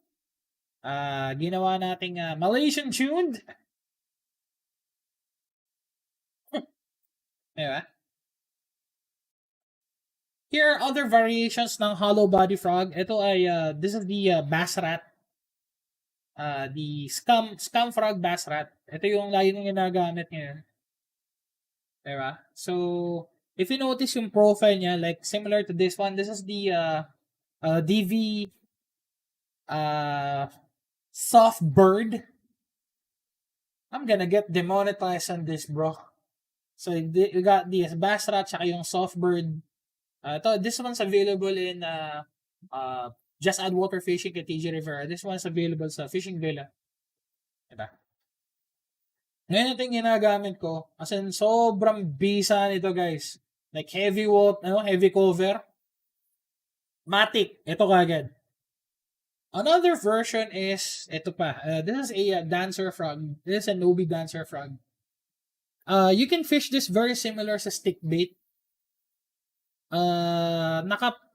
Malaysian tuned. Diba? Here are other variations ng hollow body frog. Ito ay, this is the bass rat. The scum frog bass rat. Ito yung lagi nang ginagamit ngayon. Diba? So, if you notice yung profile niya, like similar to this one, this is the DV soft bird. I'm gonna get demonetized on this, bro. So, you got the bass rat tsaka yung soft bird. This one's available in Just Add Water Fishing kay TJ Rivera. This one's available sa Fishing Villa. Diba? Ngayon ito yung ginagamit ko. As in, sobrang bisa nito, guys. Like heavy cover. Matic. Ito kagad. Another version is, ito pa. This is a dancer frog. This is a Nobi dancer frog. You can fish this very similar sa stick bait.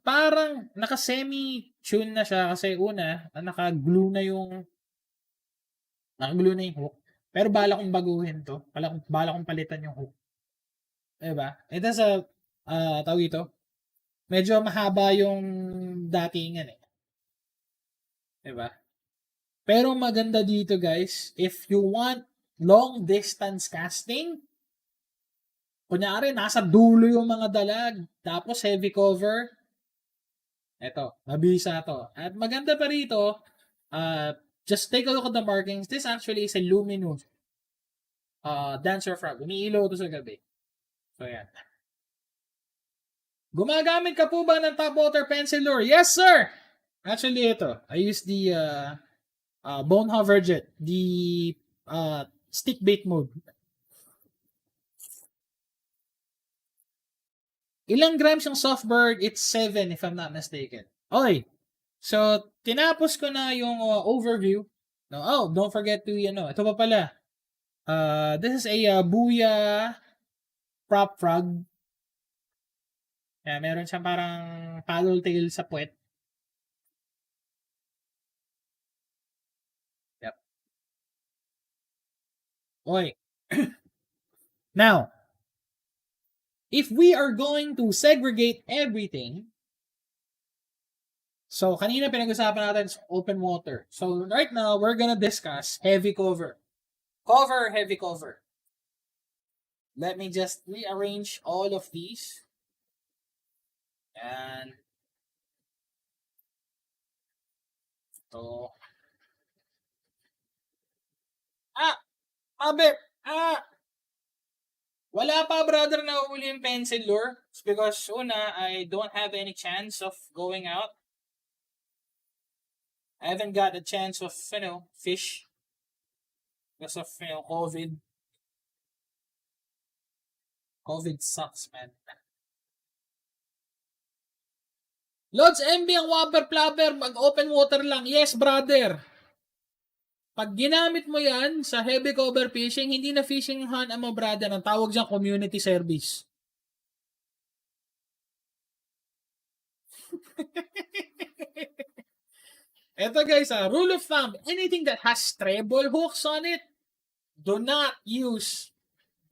parang naka-semi-tune na siya kasi una, naka-glue na yung hook. Pero bala kong baguhin to. Bala kong palitan yung hook. Diba? Ito sa, tawag ito, medyo mahaba yung datingan eh. Diba? Pero maganda dito guys, if you want long distance casting, kunyari nasa dulo yung mga dalag, tapos heavy cover, eto, mabisa to. At maganda pa rito, just take a look at the markings. This actually is a luminous dancer frog. Umiilaw to sa gabi. So yan. Gumagamit ka po ba ng topwater pencil lure? Yes, sir! Actually, ito. I use the bone hover jet. The stick bait mode. Ilang grams yung soft bird? It's 7 if I'm not mistaken. Okay. So, tinapos ko na yung overview. No, oh, don't forget to, ito pa pala. This is a Booyah prop frog. Meron siyang parang paddle tail sa puwet. Yep. Okay. Now, if we are going to segregate everything, so kanina pinag-usapan natin open water. So right now, we're gonna discuss heavy cover. Heavy cover. Let me just rearrange all of these. And so, Mabe, wala pa brother na uli yung pencil lure. It's because una, I don't have any chance of going out. I haven't got a chance of, fish. Because of, COVID. COVID sucks, man. Lods MB ang whopper flapper, mag-open water lang. Yes, brother. Pag ginamit mo yan sa heavy cover fishing, hindi na fishing hunt mo, brother. Ang tawag dyan, community service. Ito guys, rule of thumb, anything that has treble hooks on it, do not use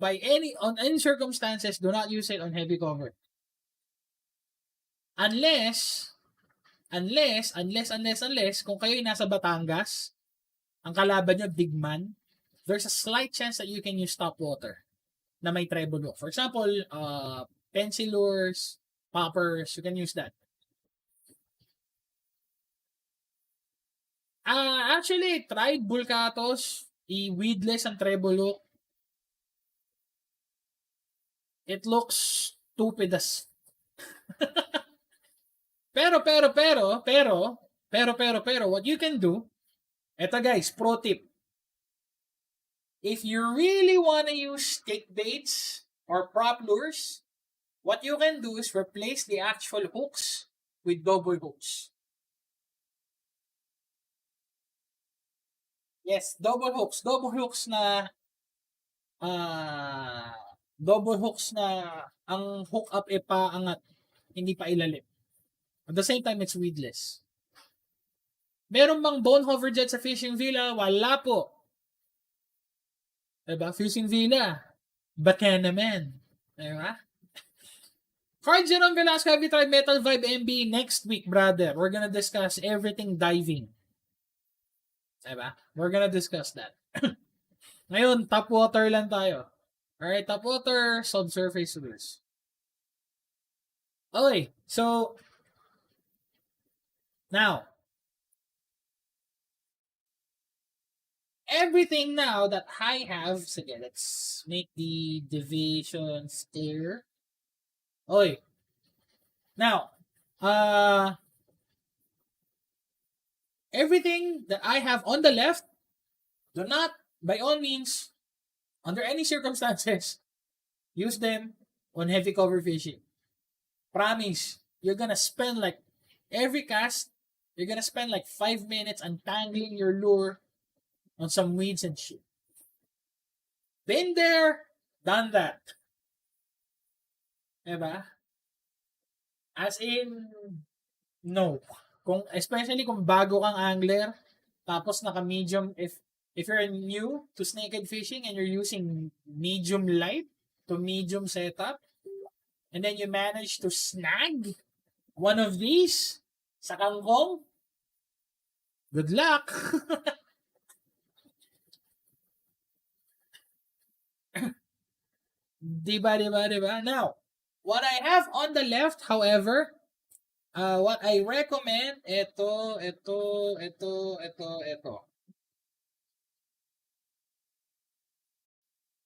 on any circumstances, do not use it on heavy cover. Unless, kung kayo'y nasa Batangas, ang kalaban nyo, big man, there's a slight chance that you can use topwater na may treble hook. For example, pencil lures, poppers, you can use that. Actually, tried Bulcatos, i-weedless ang treble hook. It looks stupid as pero, what you can do, eto guys, pro tip. If you really want to use stick baits or prop lures, what you can do is replace the actual hooks with double hooks. Yes, double hooks. Double hooks na ang hook up e paangat, hindi pa ilalim. At the same time, it's weedless. Meron bang bone hover jet sa fishing villa? Wala po. Diba? Fishing villa. Baka naman. Diba? Card Jerome Velasco, have you tried Metal Vibe MB? Next week, brother. We're gonna discuss everything diving. Diba? We're gonna discuss that. Ngayon, top water lang tayo. Alright, top water, subsurface lures. Okay, so now, everything now that I have, sige, let's make the divisions clear. Okay. Now, everything that I have on the left, do not, by all means, under any circumstances, use them on heavy cover fishing. Promise, you're gonna spend like, every cast, you're gonna spend like 5 minutes untangling your lure on some weeds and shit. Been there, done that. Diba? As in, no. Especially kung bago kang angler, tapos naka-medium, if you're new to snakehead fishing and you're using medium light to medium setup, and then you manage to snag one of these sa kangkong, good luck! Diba? Now, what I have on the left, however, what I recommend, ito.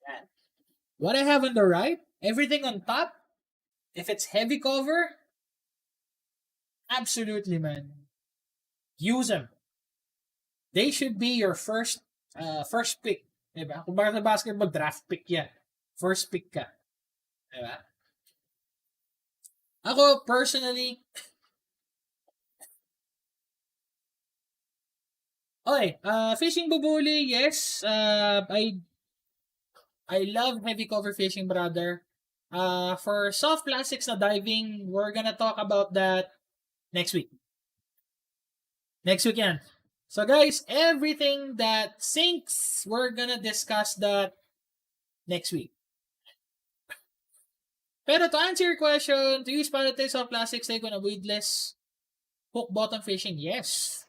Yan. What I have on the right, everything on top, if it's heavy cover, absolutely, man. Use them. They should be your first pick. Diba? Kung baka sa basketball, draft pick yan. First pick ka. Diba? Ako, personally, okay, fishing bubuli, yes. I love heavy cover fishing, brother. For soft plastics na diving, we're gonna talk about that next week. Next week yan. So guys, everything that sinks, we're gonna discuss that next week. Pero to answer your question, to use palatine soft plastics like on a weedless hook bottom fishing, yes.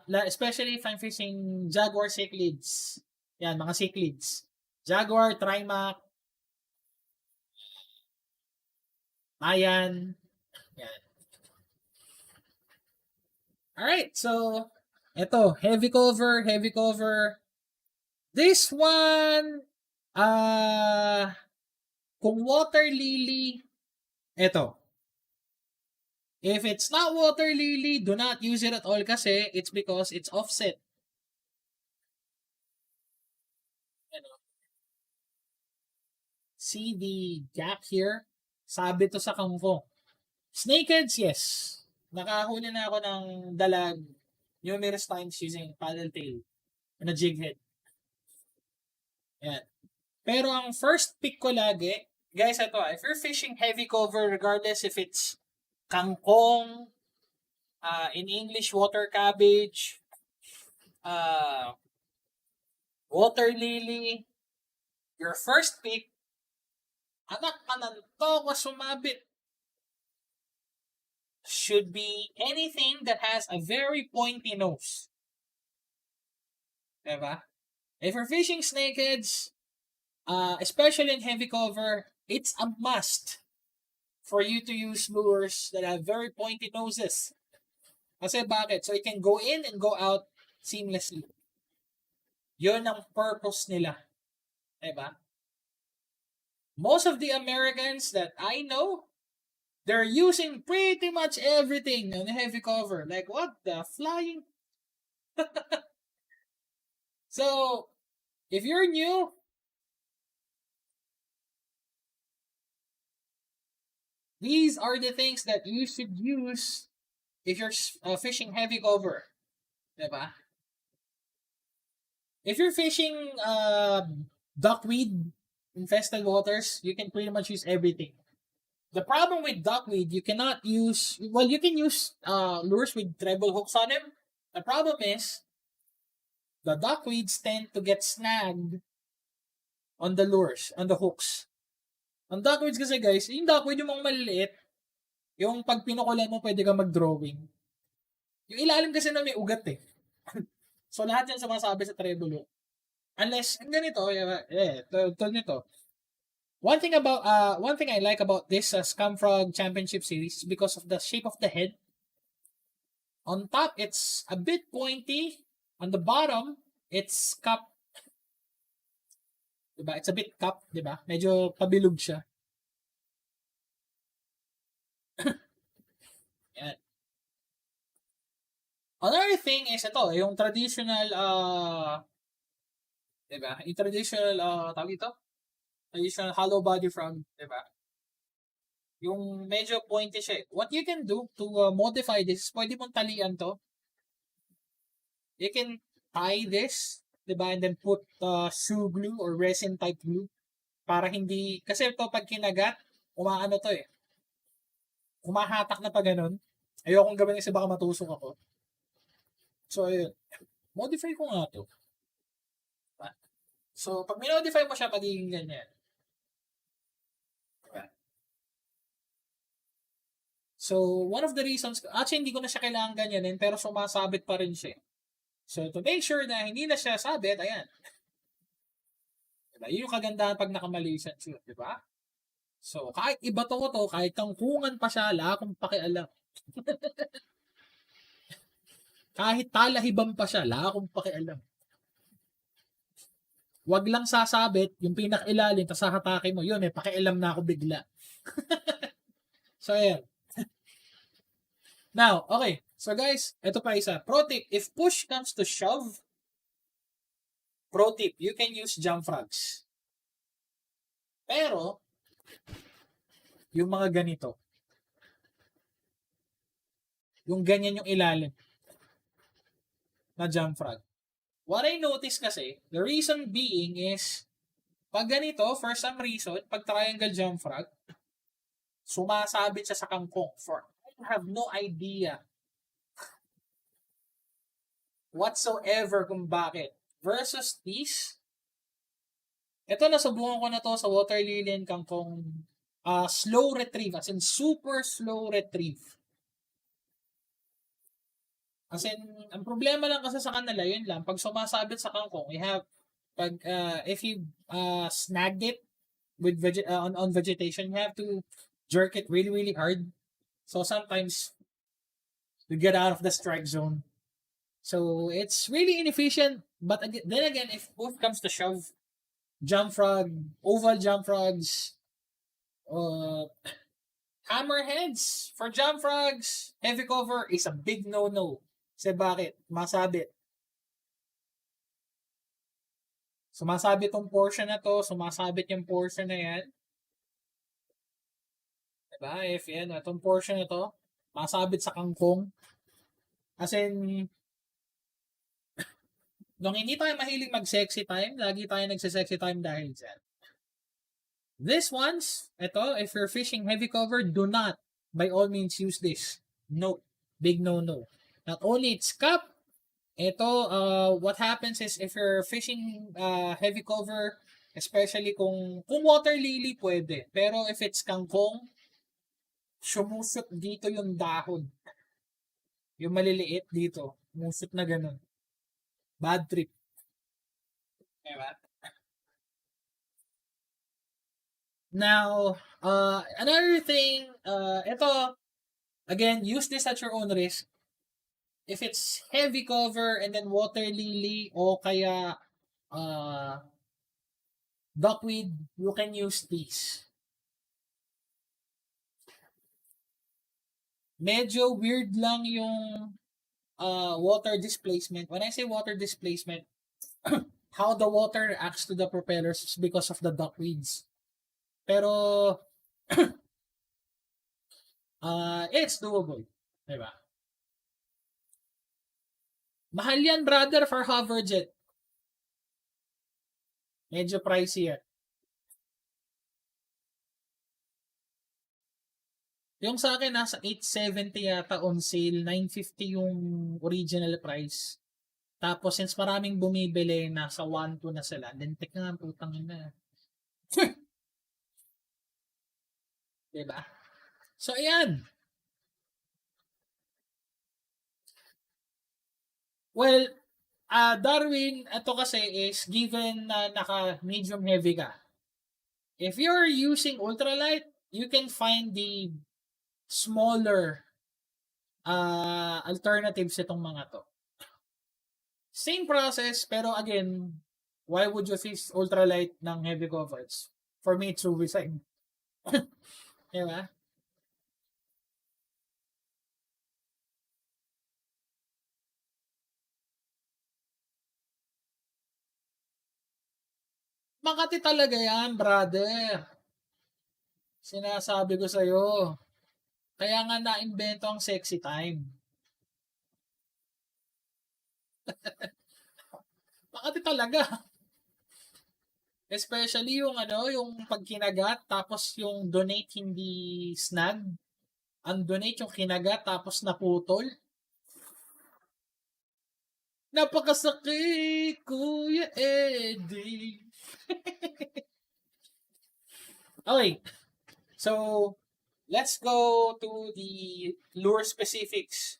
Especially if I'm fishing Jaguar cichlids. Yan, mga cichlids. Jaguar, Trimac, Mayan. Yan. Alright, so, eto, heavy cover. This one, kung water lily, eto. If it's not water lily, do not use it at all kasi it's because it's offset. See the gap here? Sabi to sa kangkong. Snakeheads, yes. Nakahuli na ako ng dalag numerous times using paddle tail na jig head. Yan. Pero ang first pick ko lagi, guys, ito, if you're fishing heavy cover, regardless if it's kangkong, in English, water cabbage, water lily, your first pick, anak ka ng toka sumabit, should be anything that has a very pointy nose. Diba? If you're fishing snakeheads, especially in heavy cover, it's a must for you to use lures that have very pointy noses. Kasi bakit? So it can go in and go out seamlessly. Yun ang purpose nila. Diba? Most of the Americans that I know, they're using pretty much everything on heavy cover. Like, what the flying? So, if you're new, these are the things that you should use if you're fishing heavy cover. Diba? If you're fishing duckweed infested waters, you can pretty much use everything. The problem with duckweed, you cannot use, well, you can use lures with treble hooks on them. The problem is, the duckweeds tend to get snagged on the lures, on the hooks. Ang duckweeds kasi guys, yung duckweed yung mga maliliit, yung pag pinukulan mo, pwede ka mag-drawing. Yung ilalim kasi na may ugat eh. So lahat yan sumasabi sa treble hook. Unless, ganito, tulad nito. One thing I like about this Scam Frog Championship Series is because of the shape of the head. On top, it's a bit pointy. On the bottom, it's cup. Diba? It's a bit cup, diba? Medyo pabilog siya. Yan. Another thing is ito, yung traditional, diba? Yung traditional, tawag ito? Traditional hollow body frog, diba? Yung medyo pointy siya. What you can do to modify this, pwede mong talian to. You can tie this, diba? And then put shoe glue or resin type glue para hindi, kasi ito pag kinagat, umaano to eh. Kumahatak na pa ganun. Ayokong gawin kasi baka matusok ako. So, ayun. Modify ko nga to. So, pag minodify mo siya, magiging ganyan. Diba? So, one of the reasons, actually hindi ko na siya kailangan ganyanin, pero sumasabit pa rin siya. So, to make sure na hindi na siya sabit, ayan. Diba? Yun yung kagandahan pag nakamalisan siya, di ba? So, kahit iba to, kahit kangkungan pa siya, wala akong pakialam. Kahit talahiban pa siya, wala akong pakialam. Wag lang sasabit, yung pinakailalim, tapos hahatakin mo, yun, may pakialam na ako bigla. So, ayan. Now, okay. So, guys, ito pa isa. Pro tip, if push comes to shove, pro tip, you can use jump frogs. Pero, yung mga ganito, yung ganyan yung ilalim na jump frog. What I noticed kasi, the reason being is, pag ganito, for some reason, pag triangle jump frog, sumasabit siya sa kangkong. I have no idea whatsoever kung bakit. Versus this, ito nasubukan ko na to sa water lily and kangkong slow retrieve, as in super slow retrieve. As in, ang problema lang kasi sa kanila, yun lang, pag sumasabit sa kangkong, if you snagged it with on vegetation, you have to jerk it really, really hard. So sometimes, you get out of the strike zone. So it's really inefficient. But then again, if push comes to shove, jump frog, oval jump frogs, hammerheads for jump frogs, heavy cover is a big no-no. Kasi bakit? Masabit. Sumasabit tong portion na to, sumasabit yung portion na yan. Diba? If yan, itong portion na to, masabit sa kangkong. As in, nung hindi tayo mahilig mag-sexy time, lagi tayo nagse-sexy time dahil dyan. This ones, ito, if you're fishing heavy cover, do not, by all means, use this. No. Big no-no. Not only it's cup, ito, what happens is if you're fishing heavy cover, especially kung water lily, pwede. Pero if it's kangkong, sumusot dito yung dahon. Yung maliliit dito. Musot na ganun. Bad trip. Diba? Now, another thing, ito, again, use this at your own risk. If it's heavy cover and then water lily o kaya duckweed, you can use these. Medyo weird lang yung water displacement. When I say water displacement, how the water reacts to the propellers is because of the duckweeds. Pero, it's doable. Diba? Mahal yan, brother, for hoverjet. Medyo pricey yan. Yung sa akin, nasa 870 yata on sale. 950 yung original price. Tapos, since maraming bumibili, nasa 1.2 na sila. Then, tek nga, putang ina. Diba? So, ayan. Well, Darwin, ito kasi is given na naka-medium heavy ka. If you're using ultralight, you can find the smaller alternatives itong mga to. Same process, pero again, why would you fish ultralight ng heavy covers? For me, it's suicide. Diba? Makati talaga yan, brother. Sinasabi ko sa'yo. Kaya nga na-invento ang sexy time. Makati talaga. Especially yung yung pagkinagat tapos yung donate hindi snag. Undonate yung kinagat tapos naputol. Napakasakit, Kuya Eddie. Okay, so let's go to the lure specifics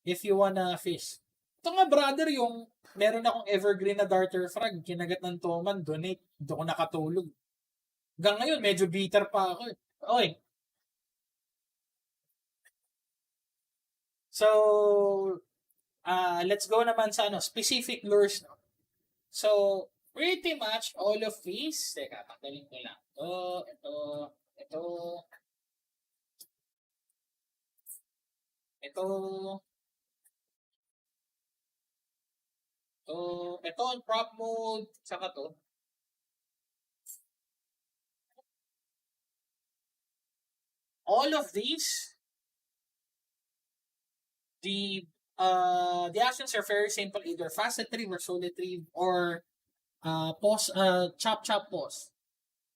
if you wanna fish. Ito nga brother, yung meron akong evergreen na darter frog, kinagat ng toman, donate, doon ko nakatulog. Hanggang ngayon, medyo bitter pa ako. Okay. So, let's go naman sa specific lures. No? So, pretty much all of these, teka, pagdaling ko lang. Ito on prop mode, saka to. All of these, the actions are very simple, either fast retrieve or slow retrieve or pause, chop pause.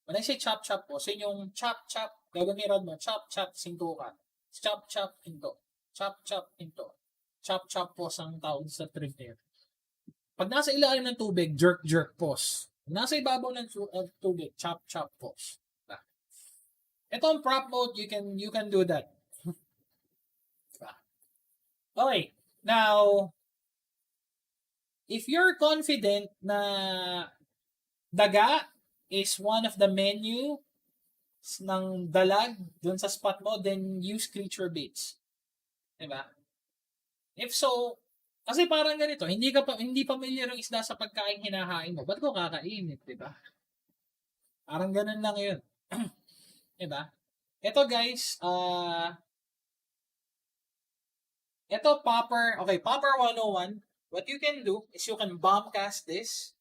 When I say chop pause, yun yung chop, gagamiran mo, chop, sinto ka. Chop, into. Chop, into. Chop pause ang tawag sa retrieve na yun. Pag nasa ilalim ng tubig, jerk, pause. Pag nasa ibabaw ng tubig, chop, pause. Ito ang prop mode, you can do that. Okay, now, if you're confident na daga is one of the menu ng dalag dun sa spot mo, then use creature baits. Diba? If so, kasi parang ganito, hindi familiar yung isda sa pagkain hinahain mo. Ba't ko kakainin, diba? Parang ganun lang yun. Diba? Ito guys, ito popper, okay, popper 101. What you can do is you can bomb cast this.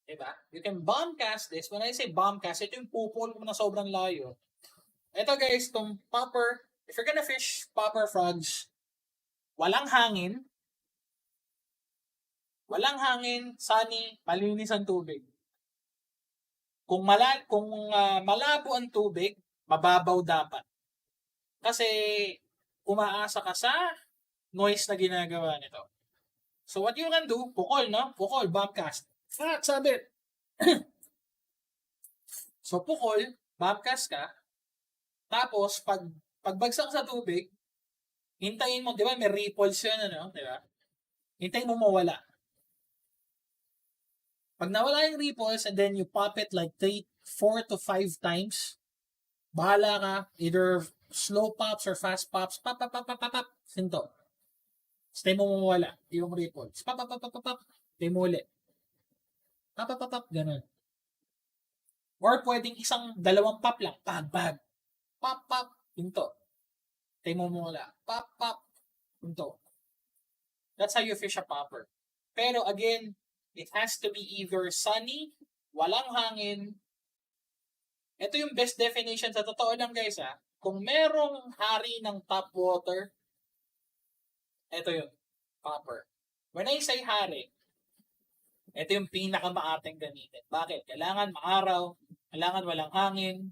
Diba? You can bomb cast this. When I say bomb cast, ito yung pupol mo na sobrang layo. Ito guys, itong popper, if you're gonna fish popper frogs, walang hangin, sunny, malinis ang tubig. Kung malabo ang tubig, mababaw dapat. Kasi umaasa ka sa noise na ginagawa nito. So what you can do, pukol, bombcast. Sabi. So pukol, bombcast ka, tapos pagbagsak sa tubig, hintayin mo, di ba, may ripples yun, di ba? Hintayin mo mawala. Pag nawala yung ripples and then you pop it like 4 to 5 times, bahala ka, either slow pops or fast pops, pop, sinto. Stay mo mawala yung ripples. Pop, stay mo ulit. Pop, ganun. Or pwedeng dalawang pop lang, bag. Pop, sinto. Stay mo mawala. Pop, sinto. That's how you fish a popper. Pero again, it has to be either sunny, walang hangin. Ito yung best definition sa totoo lang guys ha. Kung merong hari ng top water, ito yun, popper. When I say hari, ito yung pinakamaating gamitin. Bakit? Kailangan maaraw, kailangan walang hangin,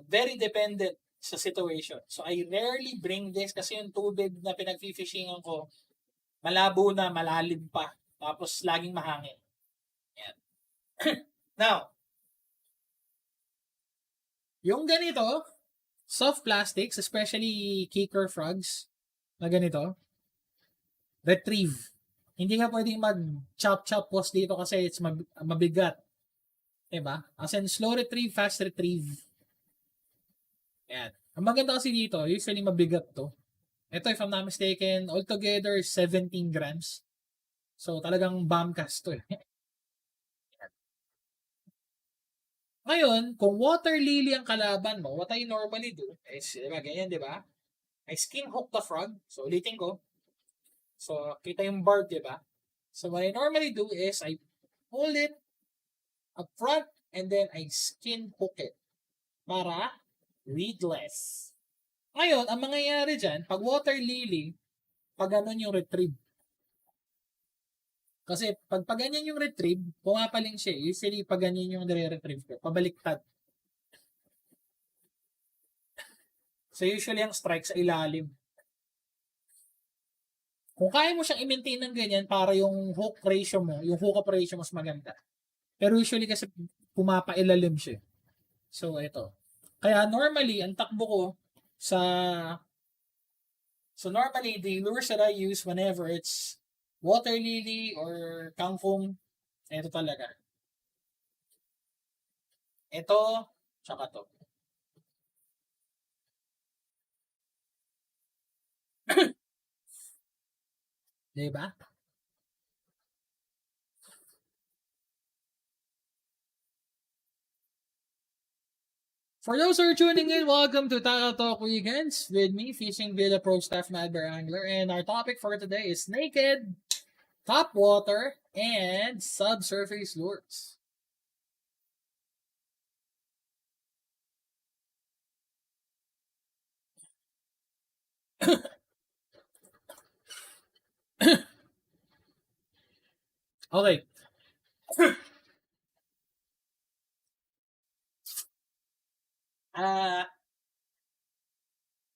very dependent sa situation. So I rarely bring this kasi yung tubig na pinag-fishingan ko, malabo na, malalim pa. Tapos, laging mahangin. Yan. Now, yung ganito, soft plastics, especially kicker frogs, na ganito, retrieve. Hindi nga pwedeng mag-chop post dito kasi it's mabigat. Diba? As in, slow retrieve, fast retrieve. Yan. Ang maganda kasi dito, usually mabigat to. Ito, if I'm not mistaken, altogether 17 grams. So, talagang bombcast to eh. Ngayon, kung water lily ang kalaban mo, what I normally do is, diba, ganyan, diba? I skin hook the frog. So, ulitin ko. So, kita yung barb, diba? So, what I normally do is, I pull it up front and then I skin hook it para weedless. Ngayon, ang mangyayari dyan, pag water lily, pag ganun yung retrieve. Kasi pag ganyan yung retrieve, pumapaling siya. Usually, pag ganyan yung nire-retrieve ko, pabaliktad. So usually ang strike sa ilalim. Kung kaya mo siyang i-maintain ng ganyan para yung hook ratio mo, yung hook up ratio mas maganda. Pero usually kasi pumapailalim siya. So ito. Kaya normally, ang takbo ko sa... So normally, the lures that I use whenever it's water lily or kangkong, ito talaga. Ito, tsaka to. Diba? For those who are tuning in, welcome to Tackle Talk Weekends with me, Fishing Villa Pro Staff Madber Angler. And our topic for today is naked, top water, and subsurface lures. Okay.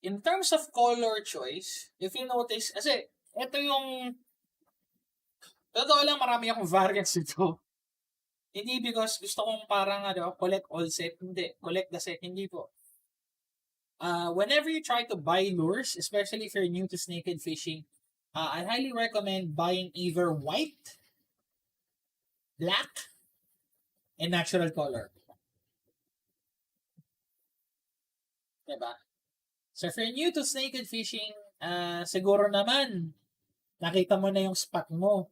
In terms of color choice, if you notice, kasi ito yung, totoo lang marami akong variants ito. Hindi because gusto kong parang collect all set. Hindi, collect the set. Hindi po. Whenever you try to buy lures, especially if you're new to naked fishing, I highly recommend buying either white, black, and natural color. Diba? So if you're new to naked fishing, siguro naman, nakita mo na yung spot mo.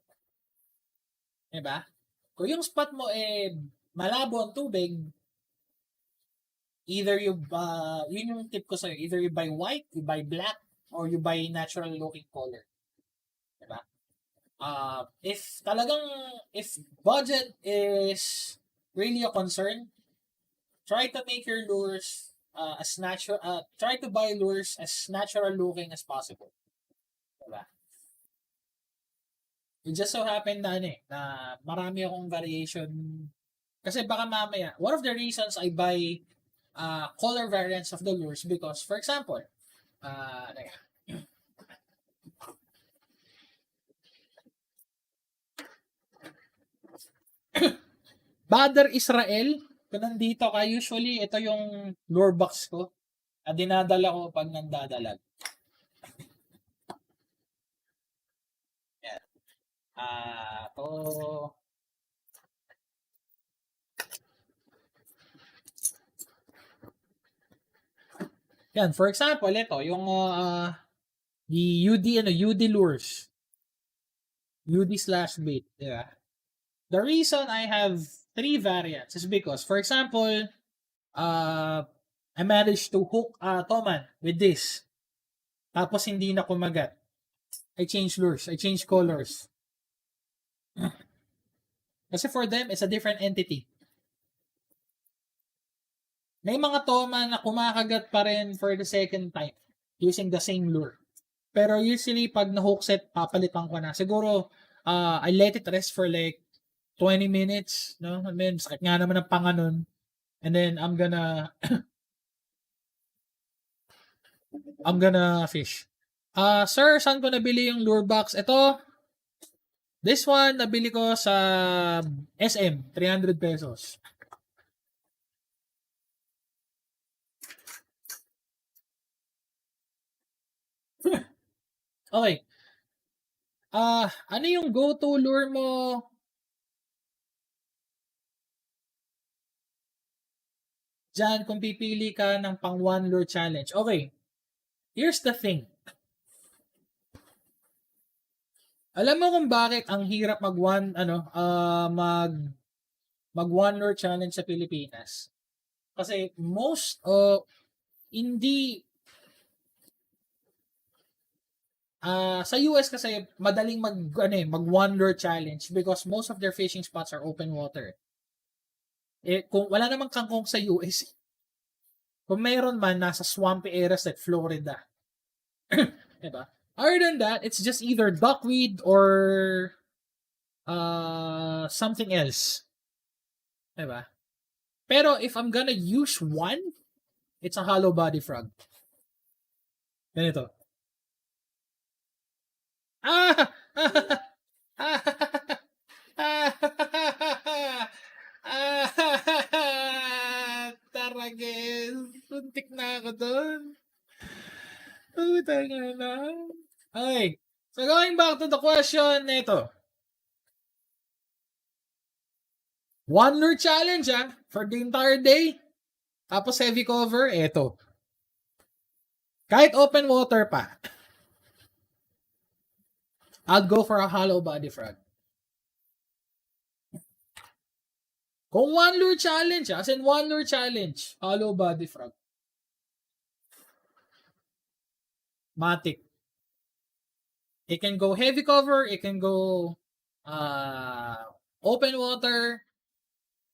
Diba? Kung yung spot mo malabo ang tubig, either yun yung tip ko sa'yo, either you buy white, you buy black, or you buy natural looking color. Diba? If budget is really a concern, try to make your lures as natural, try to buy lures as natural looking as possible. Diba? It just so happened na marami akong variation. Kasi baka mamaya, one of the reasons I buy color variants of the lures because, for example, Badr Israel, kung nandito ka, usually ito yung lure box ko na dinadala ko pag nandadalag. Yan. To yan, for example, ito, yung the UD lures. UD/bait, diba? The reason I have 3 variants is because, for example, I managed to hook Toman with this. Tapos hindi na kumagat. I change lures. I change colors. Kasi for them, it's a different entity. May mga Toman na kumakagat pa rin for the second time using the same lure. Pero usually, pag na-hook set, papalitan ko na. Siguro, I let it rest for like 20 minutes. No? I mean, sakit nga naman ng panga nun. And then, I'm gonna fish. Sir, saan ko nabili yung lure box? Ito, this one, nabili ko sa SM, 300 pesos. Okay. Ano yung go-to lure mo dyan kung pipili ka ng pang one lure challenge? Okay. Here's the thing. Alam mo kung bakit ang hirap mag one lure challenge sa Pilipinas? Kasi hindi sa US kasi madaling mag one lure challenge because most of their fishing spots are open water. Kung wala namang kangkong sa US, kung mayroon man nasa swampy areas like Florida. Diba? Other than that, it's just either duckweed or something else. Diba? Pero if I'm gonna use one, it's a hollow body frog. Ganito. Ah! Taragis. Suntik na ako doon. Utang na. Okay. So going back to the question nito. One lure challenge for the entire day. Tapos heavy cover, eto. Kahit open water pa, I'll go for a hollow body frog. Kung one lure challenge, as in one lure challenge, hollow body frog. Matic. It can go heavy cover, it can go open water.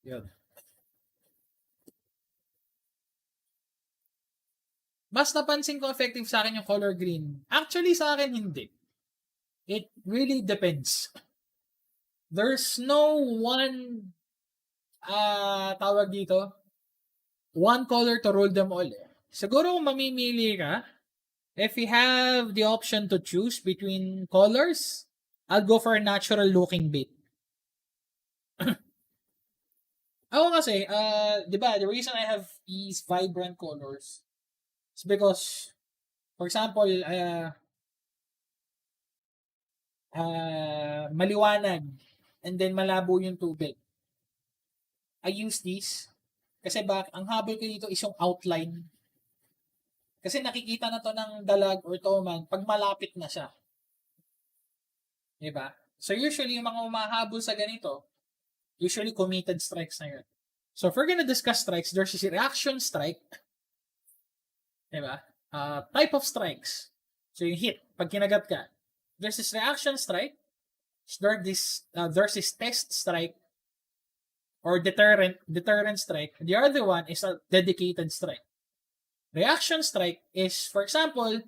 Yun. Mas napansin ko effective sa akin yung color green. Actually, sa akin hindi. It really depends. There's no one tawag dito, one color to rule them all. Siguro kung mamimili ka, if you have the option to choose between colors, I'll go for a natural looking bait. Ako kasi, di ba, the reason I have these vibrant colors is because, for example, maliwanag and then malabo yung tubig. I use these kasi ang habol ko dito is yung outline. Kasi nakikita na to ng dalag or toman pag malapit na siya. Diba? So usually yung mga umahabol sa ganito, usually committed strikes na yun. So if we're gonna discuss strikes, there's a reaction strike. Diba? Type of strikes. So yung hit, pag kinagat ka. There's this reaction strike. There's this test strike or deterrent strike. The other one is a dedicated strike. Reaction strike is, for example,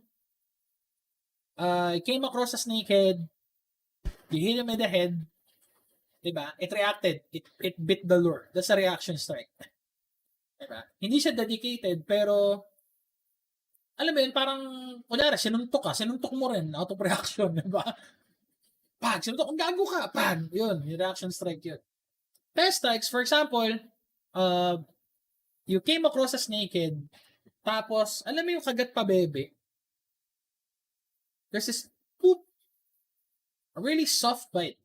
you came across a snakehead, you hit him in the head, diba? It reacted. It bit the lure. That's a reaction strike. Diba? Hindi siya dedicated, pero alam mo yun, parang, kunyari, sinuntok mo rin, out of reaction, diba? Pag, sinuntok, gago ka, pag, yun, yung reaction strike yun. Test strikes, for example, you came across a snakehead, tapos, alam mo yung kagat pa bebe, there's this poop, a really soft bite.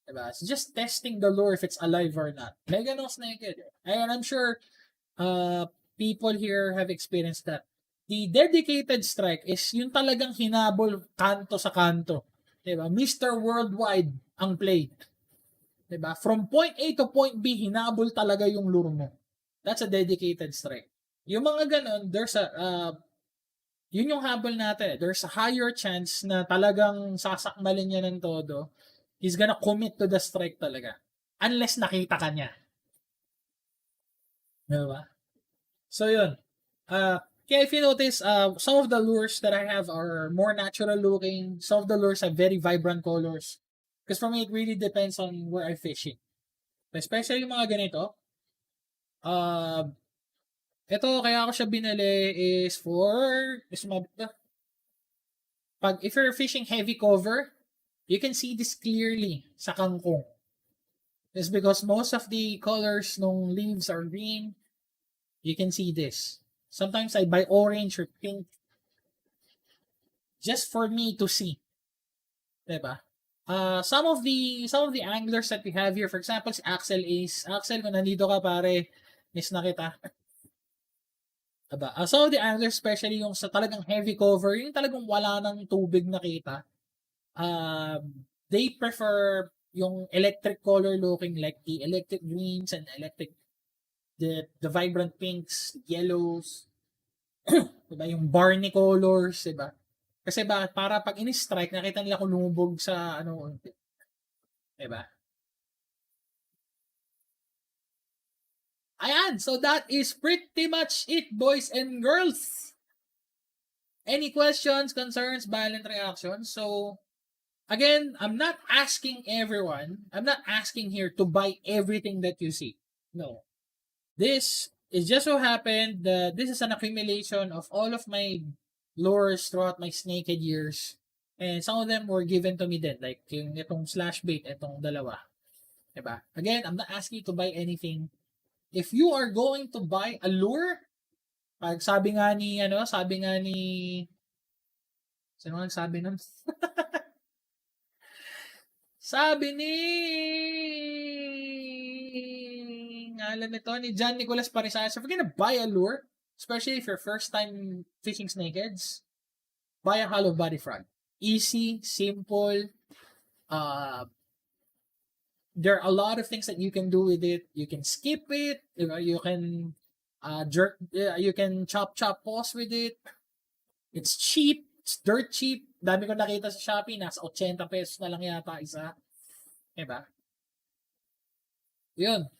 Diba? It's just testing the lure if it's alive or not. May ganong snakehead. And I'm sure people here have experienced that. The dedicated strike is yung talagang hinabol kanto sa kanto. Diba? Mr. Worldwide ang play. Diba? From point A to point B, hinabol talaga yung lure mo. That's a dedicated strike. Yung mga ganon, there's a yun yung habol natin. There's a higher chance na talagang sasakmalin niya ng todo. He's gonna commit to the strike talaga. Unless nakita ka niya. Diba? So yun. Kaya if you notice, some of the lures that I have are more natural looking. Some of the lures have very vibrant colors. Because for me, it really depends on where I'm fishing. Especially yung mga ganito. Ito, kaya ako siya binili is if you're fishing heavy cover, you can see this clearly sa kangkong. It's because most of the colors ng leaves are green. You can see this. Sometimes I buy orange or pink just for me to see. Diba? Some of the anglers that we have here, for example, si Axel, kung nandito ka pare, miss na kita. Diba? Some of the anglers, especially yung sa talagang heavy cover, yung talagang wala ng tubig nakita, they prefer yung electric color looking like the electric greens and the vibrant pinks, yellows, diba? Yung Barney colors, diba? Kasi para pag in-strike, nakita nila kung lumubog sa diba? Ayan, so that is pretty much it, boys and girls. Any questions, concerns, violent reactions? So, again, I'm not asking here to buy everything that you see. No. This is just so happened that this is an accumulation of all of my lures throughout my snakehead years. And some of them were given to me din. Like, yung itong slash bait, itong dalawa. Diba? Again, I'm not asking you to buy anything. If you are going to buy a lure, pag sabi nga ni, sino nga sabi nun? Sabi ni, ngalan nito, ni John Nicolas Parisas, if you're gonna buy a lure, especially if you're first time fishing snakeheads, buy a hollow body frog. Easy, simple, there are a lot of things that you can do with it. You can skip it, you can you can chop paws with it. It's cheap, it's dirt cheap. Dami ko nakita sa Shopee, nasa 80 pesos na lang yata isa. Diba? Yun.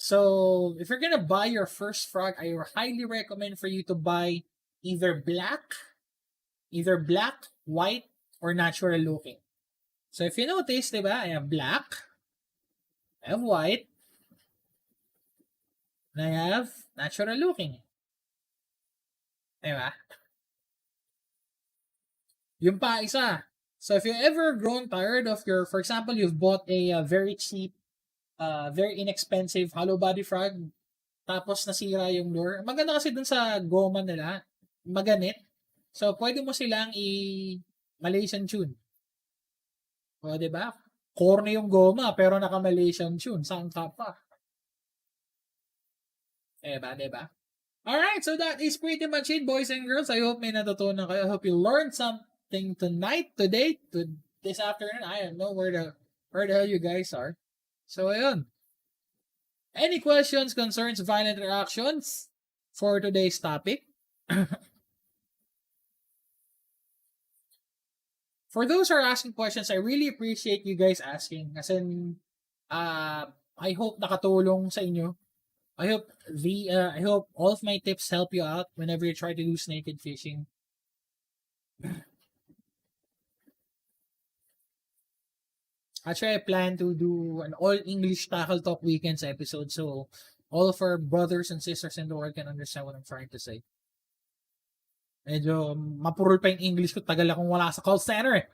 So, if you're gonna buy your first frog, I highly recommend for you to buy either black, white, or natural looking. So, if you notice, diba, I have black, I have white, and I have natural looking. Diba? Yung pa isa. So, if you ever grown tired of your, for example, you've bought a very cheap, very inexpensive hollow body frog, tapos nasira yung lure. Maganda kasi dun sa goma nila, maganit. So, pwede mo silang Malaysian tune. O, diba? Corny yung goma, pero naka-Malaysian tune. Saan ka pa? Diba? Alright, so that is pretty much it, boys and girls. I hope may natutunan kayo. I hope you learned something tonight, today, this afternoon. I don't know where the hell you guys are. So, ayun. Any questions, concerns, violent reactions for today's topic? For those who are asking questions, I really appreciate you guys asking. As in, I hope nakatulong sa inyo. I hope all of my tips help you out whenever you try to do snakehead fishing. Actually, I plan to do an all-English Tackle Talk Weekends episode so all of our brothers and sisters in the world can understand what I'm trying to say. Medyo mapurol pa yung English ko. Tagal akong wala sa call center eh.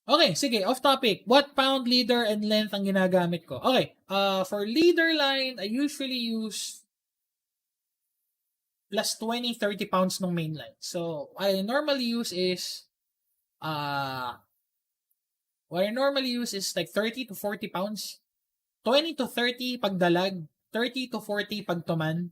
Okay, sige, off topic. What pound, leader, and length ang ginagamit ko? Okay, for leader line, I usually use plus 20, 30 pounds ng main line. So, what I normally use is like 30 to 40 pounds. 20 to 30 pag dalag, 30 to 40 pag tuman,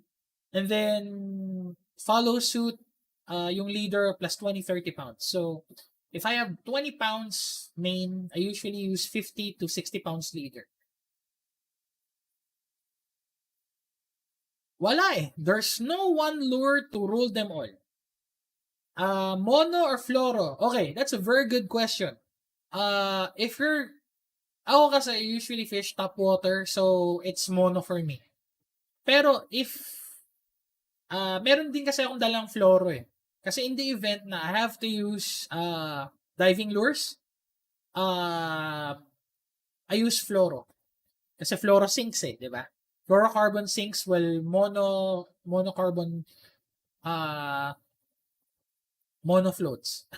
and then follow suit yung leader plus 20, 30 pounds. So, if I have 20 pounds main, I usually use 50 to 60 pounds leader. Wala eh. There's no one lure to rule them all. Mono or fluoro? Okay, that's a very good question. Ako kasi I usually fish topwater, so it's mono for me. Pero if, meron din kasi akong dalang fluoro eh. Kasi in the event na I have to use diving lures, I use fluoro. Kasi fluoro sinks eh, di ba? Fluorocarbon sinks, well, monocarbon mono floats.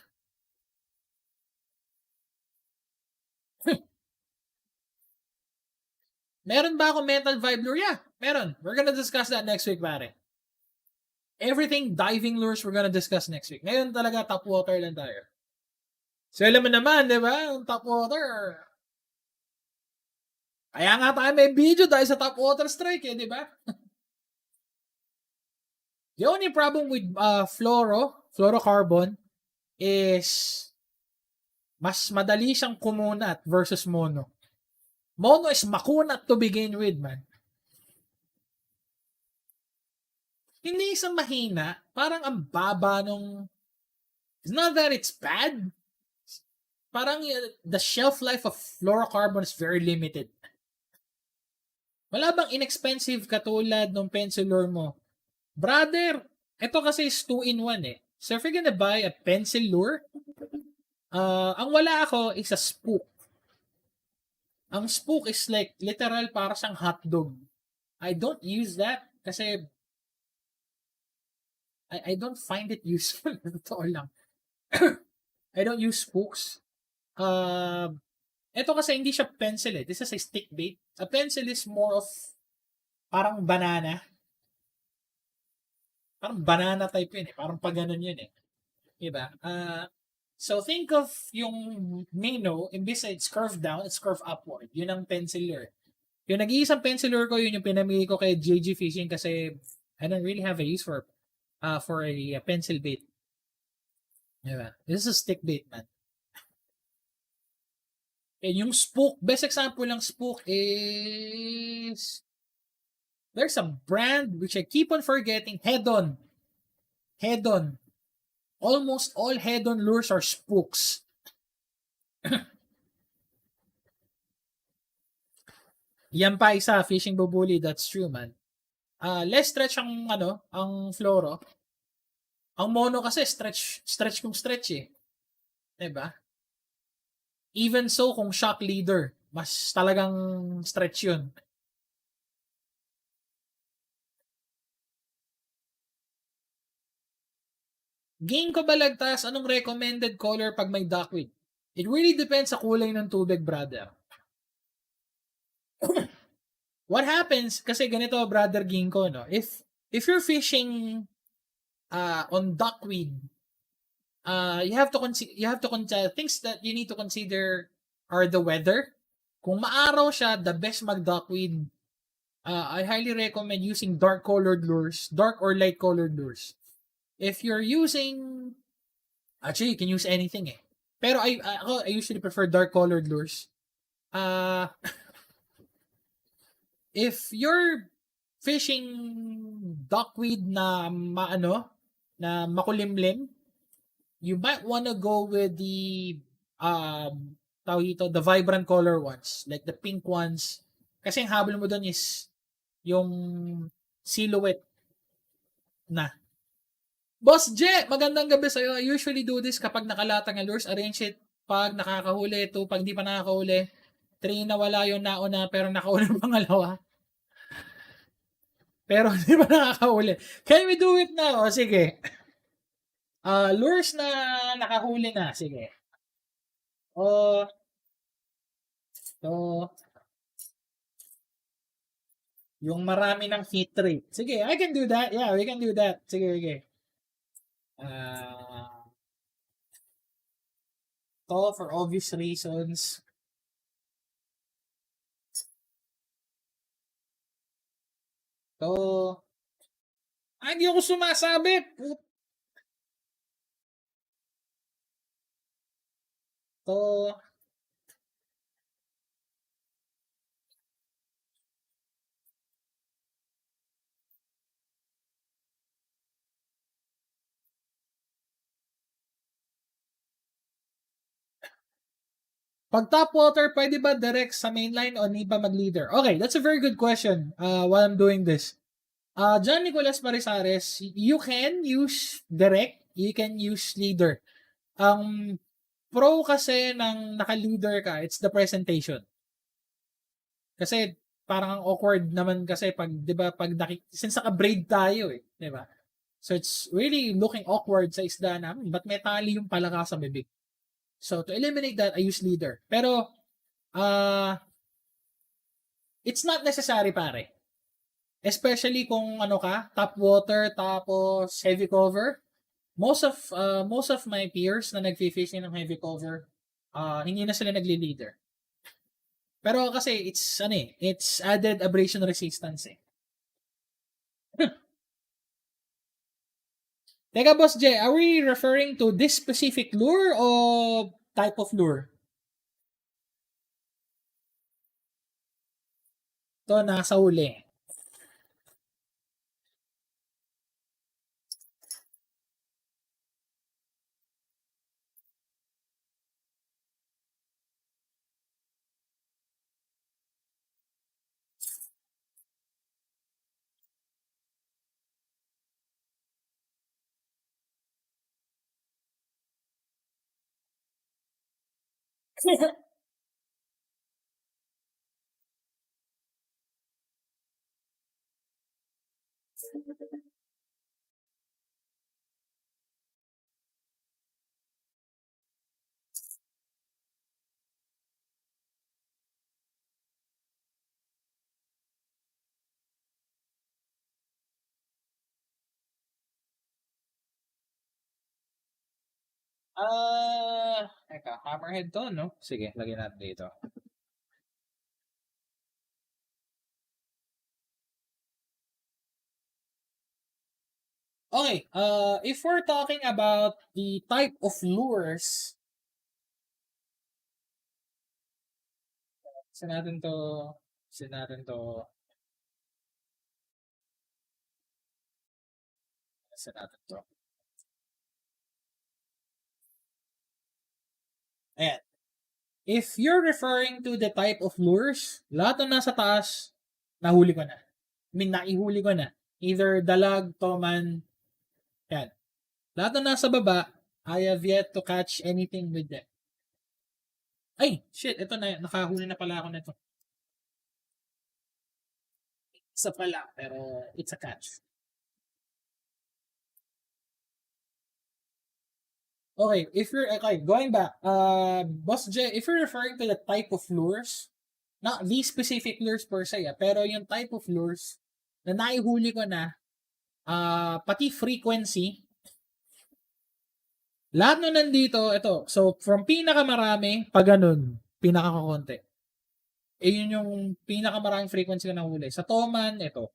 Meron ba akong metal vibe lure? Yeah, meron. We're gonna discuss that next week, pare. Everything diving lures we're gonna discuss next week. Ngayon talaga top water lang tayo. So alam mo naman, di ba? Yung top water. Kaya nga tayo may video dahil sa top water strike eh, di ba? The only problem with fluorocarbon is mas madali siyang kumunat versus mono. Mono is makunat to begin with, man. Hindi isang mahina. Parang ang baba nung... It's not that it's bad. Parang the shelf life of fluorocarbon is very limited. Wala bang inexpensive katulad ng pencil lure mo? Brother, ito kasi is 2-in-1 eh. So if you're gonna buy a pencil lure, ang wala ako is a spook. Ang spook is like literal para siyang hotdog. I don't use that kasi I don't find it useful. Totoo lang. I don't use spooks. Ito kasi hindi siya pencil eh. This is a stick bait. A pencil is more of parang banana. Parang banana type yun eh. Parang pag ganun yun eh. Diba? So think of yung Mino, imbis na it's curved down, it's curved upward. Yun ang pencil lure. Yung nag-iisang pencil lure ko, yun yung pinamili ko kay JG Fishing kasi I don't really have a use for a pencil bait. Diba? This is a stick bait, man. And yung spook, best example ng spook is there's a brand which I keep on forgetting, Head-On. Head-On. Almost all Head-On lures are spooks. Yan pa isa, fishing bubuli, that's true, man. Less stretch ang ang fluoro. Ang mono kasi stretch kung stretch eh. 'Di ba? Even so kung shock leader, mas talagang stretch 'yun. Game ko balagtas, anong recommended color pag may duckweed? It really depends sa kulay ng tubig, brother. What happens, kasi ganito, brother Ginko, no? If you're fishing on duckweed, you have to consider things that you need to consider are the weather. Kung maaraw siya, the best mag duckweed. I highly recommend using dark colored lures, dark or light colored lures. If you're using, actually you can use anything eh. Pero I usually prefer dark colored lures. If you're fishing duckweed na na makulimlim, you might wanna go with the the vibrant color ones, like the pink ones. Kasi ang habol mo doon is yung silhouette na. Boss J, magandang gabi sa'yo. I usually do this kapag nakalatang ang lures. Arrange it pag nakakahuli. 2 pag di pa nakakahuli. 3 na wala yung nauna pero nakahuli yung pangalawa. Pero di pa nakakahuli. Can we do it now? O sige. Lures na nakahuli na. Sige. O, so, yung marami ng hit rate. Sige, I can do that. Yeah, we can do that. Sige, sige. To for obvious reasons. To, hindi ako sumasabit. To, pag top water, pwede ba direct sa mainline o hindi ba mag-leader? Okay, that's a very good question while I'm doing this. John Nicolas Marisares, you can use direct, you can use leader. Ang pro kasi ng naka-leader ka, it's the presentation. Kasi parang ang awkward naman kasi pag 'di ba since naka-braid tayo eh, 'di ba? So it's really looking awkward sa isda na, ba't may tali yung palaka sa bibig. So to eliminate that, I use leader. Pero it's not necessary pare. Especially kung top water tapos heavy cover. Most of my peers na nagfi-fishing ng heavy cover, hindi na sila nagli-leader. Pero kasi it's added abrasion resistance eh. Teka, Boss J, are we referring to this specific lure o type of lure? To nasa huli. Teka, hammerhead to, no? Sige, lagyan natin dito. Okay, if we're talking about the type of lures, isa natin to, isa natin to, isa natin to. Ayan. If you're referring to the type of lures, lahat na nasa taas, nahuli ko na. I mean, naihuli ko na. Either dalag, toman, yan. Lahat na nasa baba, I have yet to catch anything with them. Ay, shit, ito na, nakahuli na pala ako nito. Isa pala, pero it's a catch. Okay, going back, Boss J, if you're referring to the type of lures, not these specific lures per se, pero yung type of lures na naihuli ko na, pati frequency, lahat nun nandito, ito, so from pinakamarami, pa ganun, pinakakonti. Yun yung pinakamaraming frequency ko nahuli. Sa Toman, ito.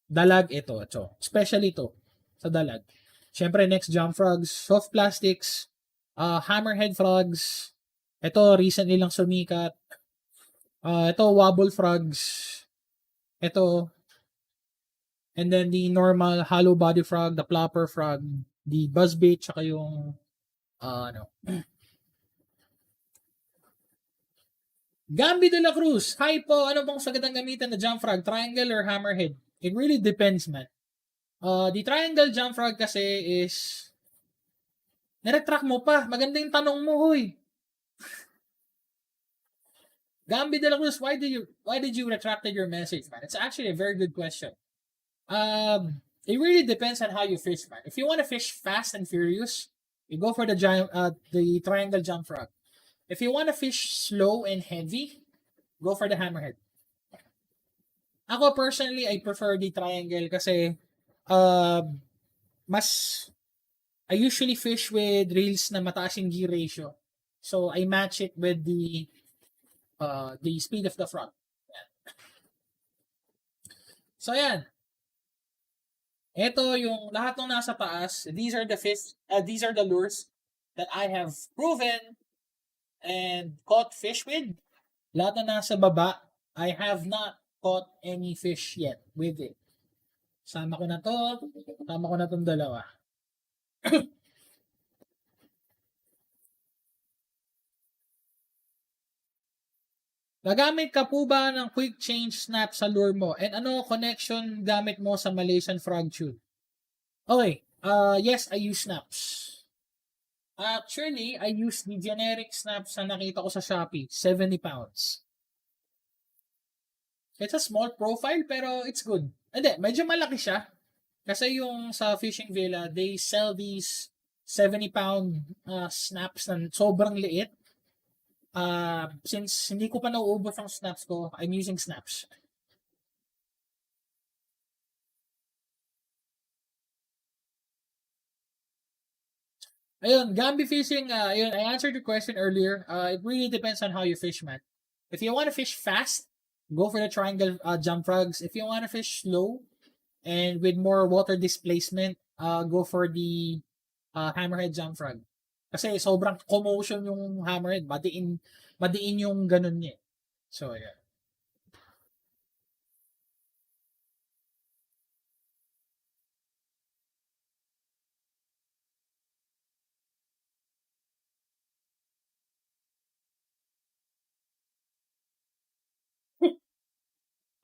Dalag, ito. Especially ito, sa dalag. Siyempre, next, jump frogs, soft plastics, hammerhead frogs. Ito, recently lang sumikat. Ito, wobble frogs. Ito. And then, the normal hollow body frog, the plopper frog, the buzzbait, tsaka yung, Gambi de la Cruz. Hi po, ano bang sagandang gamitan na jump frog? Triangle or hammerhead? It really depends, man. The triangle jump frog kasi is niretract mo pa. Maganda yung tanong mo, huy. Gambi de la Cruz, why did you retracted your message, man? It's actually a very good question. It really depends on how you fish, man. If you want to fish fast and furious, you go for the triangle jump frog. If you want to fish slow and heavy, go for the hammerhead. Ako personally, I prefer the triangle kasi I usually fish with reels na mataas yung gear ratio. So I match it with the speed of the frog. So ayan. Ito yung lahat ng nasa taas. These are the lures that I have proven and caught fish with. Lahat na nasa baba, I have not caught any fish yet with it. Sama ko na tong dalawa. Nagamit ka po ba ng quick change snap sa lure mo? And ano connection gamit mo sa Malaysian frog tube? Okay, yes, I use snaps. Actually, I use the generic snaps na nakita ko sa Shopee, 70 pounds. It's a small profile pero it's good. Hindi, medyo malaki siya. Kasi yung sa Fishing Villa, they sell these 70-pound snaps na sobrang liit. Since hindi ko pa nauubos ang snaps ko, I'm using snaps. Ayun, Gambi fishing, ayun, I answered your question earlier. It really depends on how you fish, man. If you want to fish fast, go for the triangle jump frogs. If you want to fish slow and with more water displacement, go for the hammerhead jump frog. Kasi sobrang commotion yung hammerhead. Madiin yung ganun niya. So, yeah.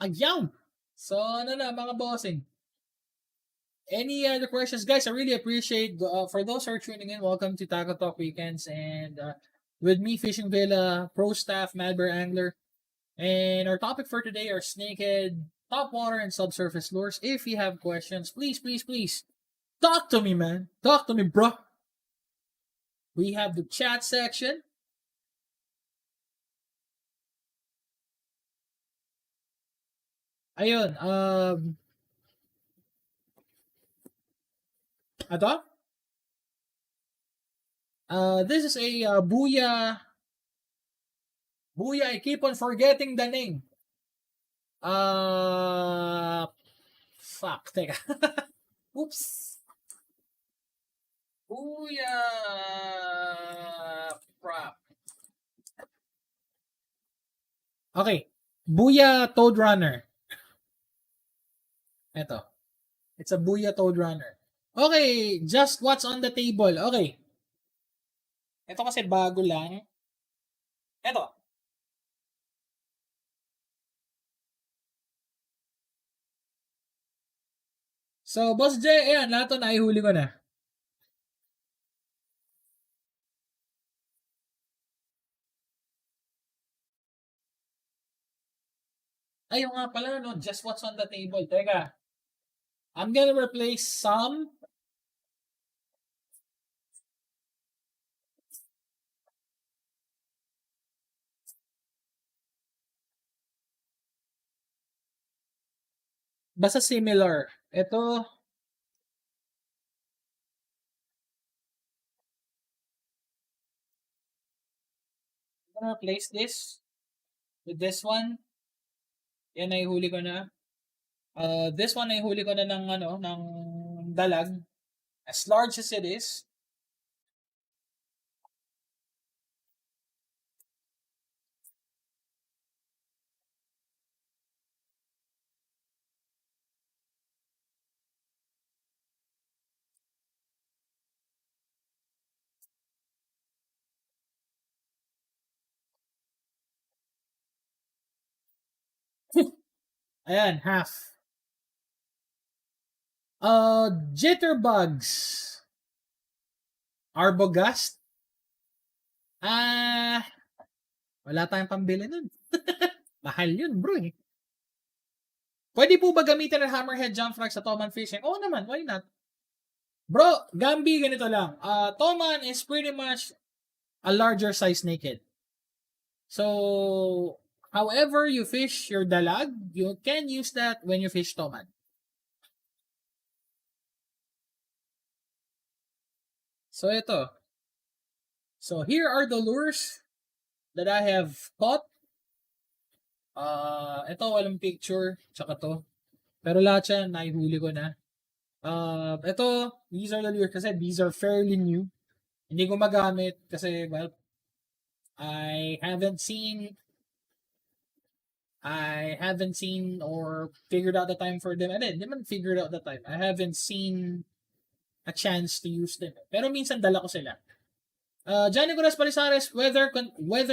Ayaw! So, ano na, mga bossing. Any other questions? Guys, I really appreciate, for those who are tuning in, welcome to Tackle Talk Weekends. And with me, Fishing Villa, pro staff, Madbear Angler. And our topic for today are snakehead, topwater, and subsurface lures. If you have questions, please, please, please, talk to me, man. Talk to me, bro. We have the chat section. Ayun, ano? This is a Booyah. Booyah, I keep on forgetting the name. Fuck, teka. Oops. Booyah. Crap. Okay. Booyah Toad Runner. Ito. It's a Booyah Toad Runner. Okay, just what's on the table. Okay. Ito kasi bago lang. Ito. So, Boss J, ayan, lahat to naihuli ko na. Ayun nga pala, no? Just what's on the table. Teka. I'm gonna replace some. Basta similar. Ito. I'm gonna replace this with this one. Yan, naihuli ko na. This one, naihuli ko na ng, ng dalag. As large as it is. Ayan, half. Jitterbugs. Arbogast. Wala tayong pambili nun. Mahal yun, bro. Pwede po ba gamitin ang hammerhead jump frog sa Toman fishing? Oo naman, why not? Bro, Gambi, ganito lang. Toman is pretty much a larger size naked. So, however you fish your dalag, you can use that when you fish Toman. So, ito. So, here are the lures that I have caught. Ito, walang picture. Tsaka to. Pero lahat yan, naihuli ko na. Ito, these are the lures kasi these are fairly new. Hindi ko magamit kasi, well, I haven't seen or figured out the time for them. And hindi man figured out the time. I haven't seen a chance to use them. Pero minsan dala ko sila. Johnny Curas Palisares, weather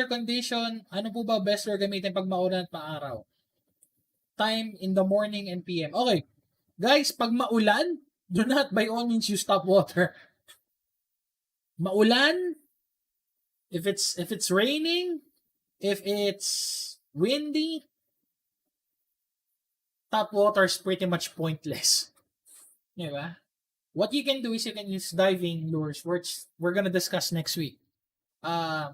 condition, ano po ba best lure gamitin pag maulan at maaraw? Time in the morning and PM. Okay. Guys, pag maulan, do not by all means use tap water. Maulan, if it's raining, if it's windy, tap water is pretty much pointless. Diba? What you can do is you can use diving lures, which we're gonna discuss next week. The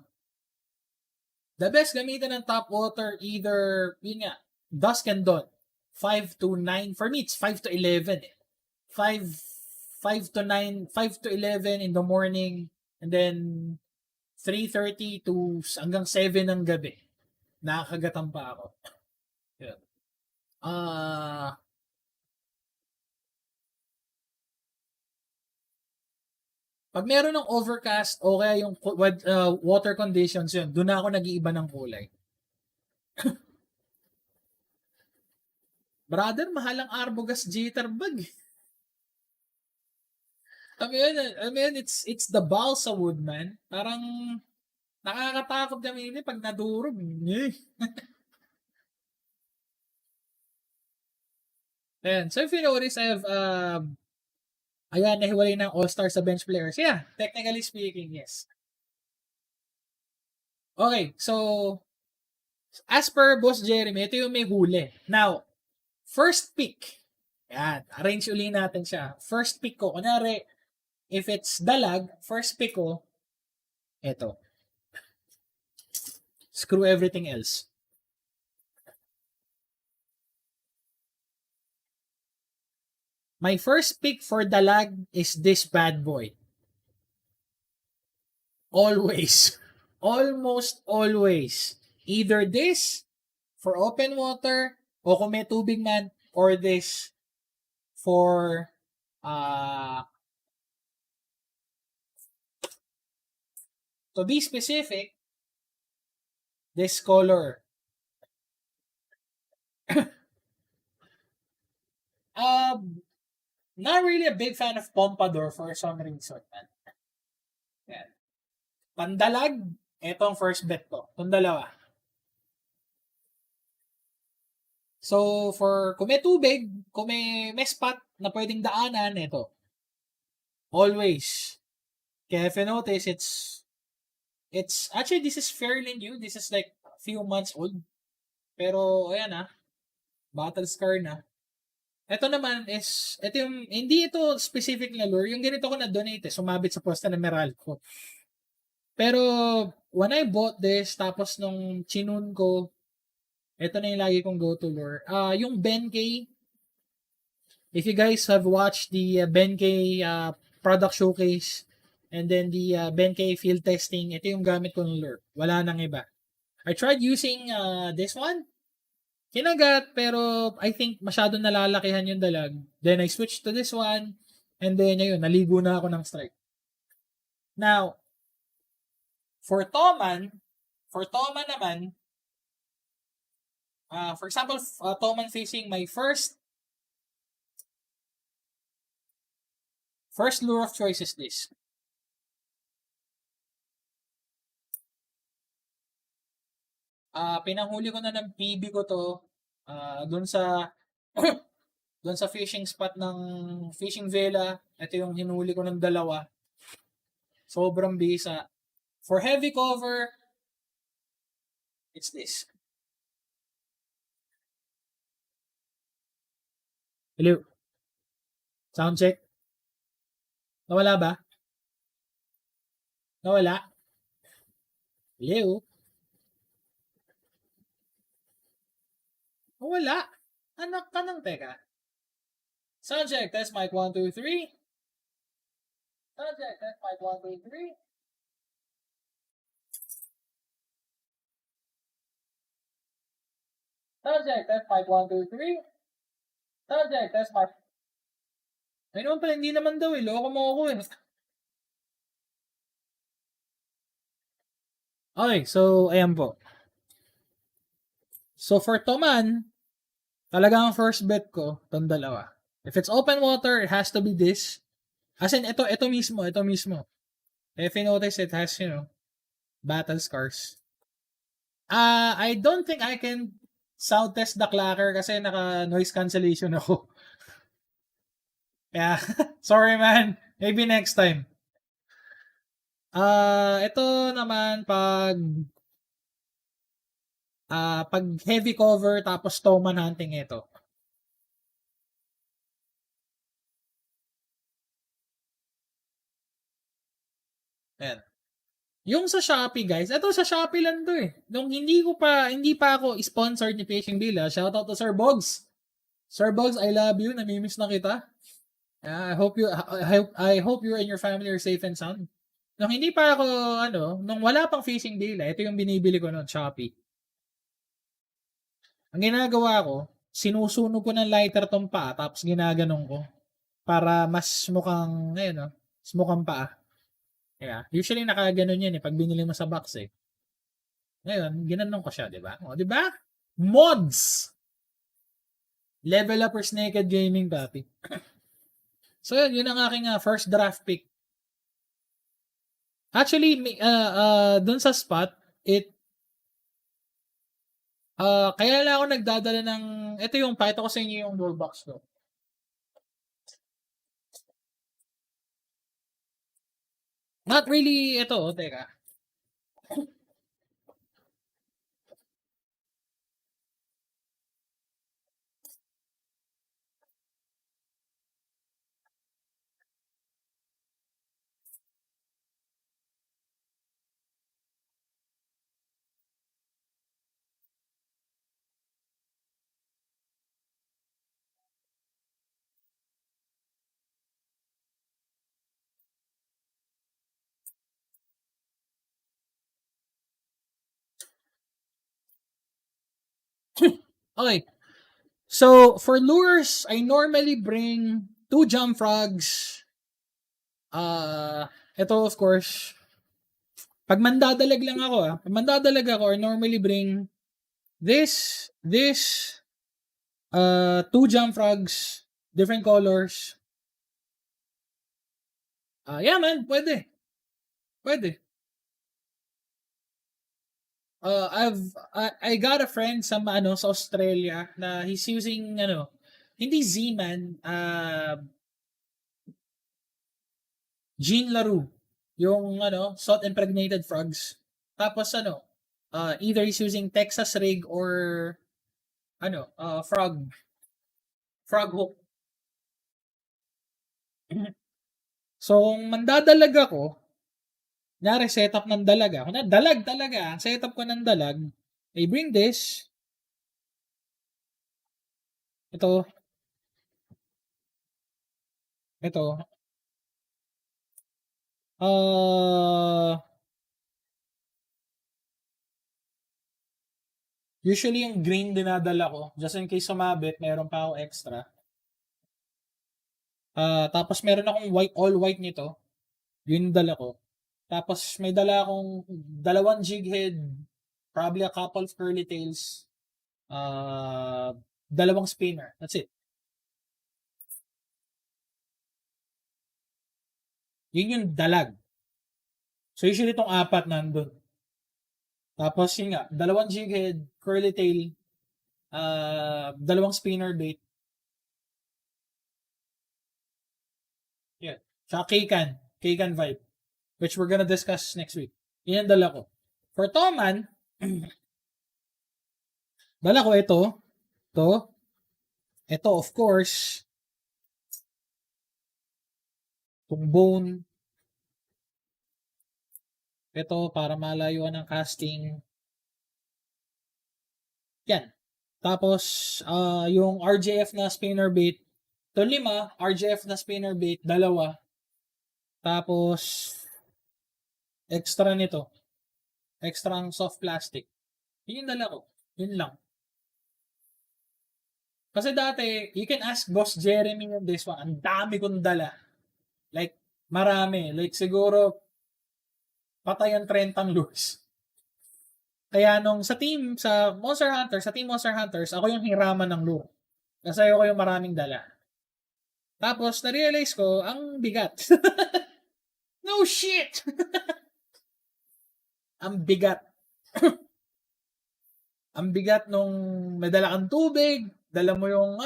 best gamitin ng tap water, either, yun nga, dusk and dawn. 5 to 9. For me, it's 5 to 11. 5 to 9, 5 to 11 in the morning, and then 3:30 to hanggang 7 ng gabi. Nakakagatan pa ako. Yun. Pag meron ng overcast o kaya yung water conditions yun, doon na ako nag-iiba ng kulay. Brother, mahal ang Arbogas jitterbug. I mean, it's the balsa wood, man. Parang nakakatakot gamitin pag nadurog. Ayan. So if you notice, I have ayan, nahiwalay ng all-star sa bench players. Yeah, technically speaking, yes. Okay, so as per Boss Jeremy, ito yung may huli. Now, first pick. Yan, arrange uli natin siya. First pick ko, kunwari, if it's dalag, first pick ko, eto. Screw everything else. My first pick for dalag is this bad boy. always, almost always, either this for open water, o kung may tubig man, or this for to be specific, this color. Not really a big fan of Pompadour for some reason, man. Yan. Pandalag, etong first bet ko. Itong dalawa. So, kung may tubig, kung may spot na pwedeng daanan, ito. Always. Kaya if you notice, actually, this is fairly new. This is like a few months old. Pero, ayan battle scar na. Ito naman is, hindi ito specific na lure. Yung ganito ko na-donate, sumabit sa posta ng Meralco. Pero, when I bought this, tapos nung chinun ko, ito na yung lagi kong go-to lure. Yung Benkei, if you guys have watched the Benkei product showcase, and then the Benkei field testing, ito yung gamit ko ng lure. Wala nang iba. I tried using this one. Kinagat, pero I think masyado nalalakihan yung dalag. Then I switched to this one, and then ayun, naligo na ako ng strike. Now, for Toman naman, for example, Toman fishing, my first lure of choice is this. Pinanghuli ko na ng PB ko to doon sa doon sa fishing spot ng Fishing Vela. Ito yung hinuli ko ng dalawa. Sobrang bisa. For heavy cover, it's this. Hello? Sound check? Nawala ba? Nawala? Hello? Nawala? Anak ka ng teka. Sound check, test mic 1, 2, 3. Sound check, test mic 1, 2, 3. Sound check, test mic 1, 2, 3. Sound check, test mic. Ay naman pala, hindi naman daw loko mo ako Okay, so ayan po. So for Toman, talagang first bet ko, itong dalawa. If it's open water, it has to be this. As in, ito mismo. If you notice, it has, battle scars. I don't think I can sound test the clacker kasi naka-noise cancellation ako. Yeah, sorry man. Maybe next time. Ito naman pag heavy cover tapos Toman hunting ito. Ayan. Yung sa Shopee, guys, ito sa Shopee lang to Nung hindi pa ako sponsored ni Fishing Villa, shoutout to Sir Bogs. Sir Bogs, I love you. Namimiss na kita. I hope you and your family are safe and sound. Nung hindi pa ako, nung wala pang Fishing Villa, ito yung binibili ko noon, Shopee. Ang ginagawa ko, sinusunog ko ng lighter tong paa, tapos ginaganong ko. Para mas mukhang, mukhang paa. Yeah. Usually nakaganon yan pag binili mo sa box Ngayon, ginanong ko siya, di ba? O, di ba? Mods! Level Uppers Naked Gaming, papi. So, yun ang aking first draft pick. Actually, dun sa spot, kaya lang ako nagdadala ng, ito yung, pakita ko sa inyo yung door box ko. Not really, ito, teka. Okay. So, for lures, I normally bring 2 jump frogs. Ito of course, pag mandadalag lang ako pag mandadalag ako, I normally bring this, 2 jump frogs, different colors. Yeah man, pwede. Pwede. I got a friend sa sa Australia na he's using hindi Z-Man, Jean Larue, yung salt impregnated frogs. Tapos either he's using Texas rig or frog hook. So, kung mandadalag ako, nyari setup ng dalaga, kung dalag talaga, setup ko ng dalag, I bring this, ito, uh, usually yung green dinadala ko, just in case sumabit, meron pa ako extra. Tapos meron akong all white nito, yun dala ko. Tapos may dala akong 2 jig head, probably a couple of curly tails, 2 spinner. That's it. Yun yung dalag. So usually itong 4 nandun. Tapos yun nga, 2 jig head, curly tail, 2 spinner bait. Yeah. Tsaka K-Can vibe, which we're gonna discuss next week. Yan ang dala ko. For Toman, dala ko ito of course, itong bone, ito para malayuan ng casting. Yan. Tapos, yung RJF na spinner bait, ito 5, RJF na spinner bait, 2. Tapos, extra nito. Extra ang soft plastic. Yun yung dala ko. Yun lang. Kasi dati, you can ask Boss Jeremy on this one. Ang dami kong dala. Like, marami. Like, siguro, patay ang 30 lures. Kaya nung sa Team Monster Hunters, ako yung hiraman ng lure. Kasi ako yung maraming dala. Tapos, na-realize ko, ang bigat. No shit! Ang bigat. Ang bigat nung may dala kang tubig, dala mo yung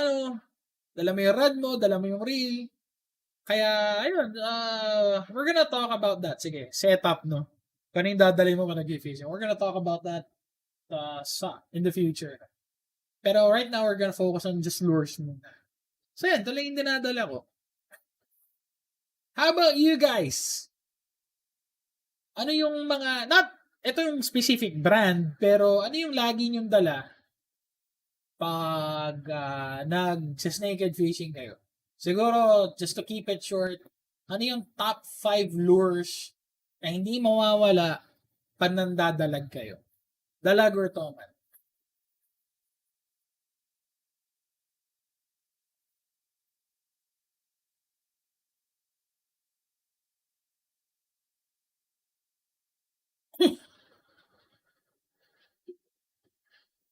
rod mo, dala mo yung reel. Kaya, ayun, we're gonna talk about that. Sige, setup, no? Kaning dadalhin mo ka nag-fishing. We're gonna talk about that in the future. Pero right now, we're gonna focus on just lures muna. So yan, tuloy yung dinadala ko. How about you guys? Ano yung mga, ito yung specific brand, pero ano yung lagi nyong dala pag nag-snaked fishing kayo? Siguro, just to keep it short, ano yung top 5 lures na hindi mawawala pag nandadalag kayo? Dalag or toman?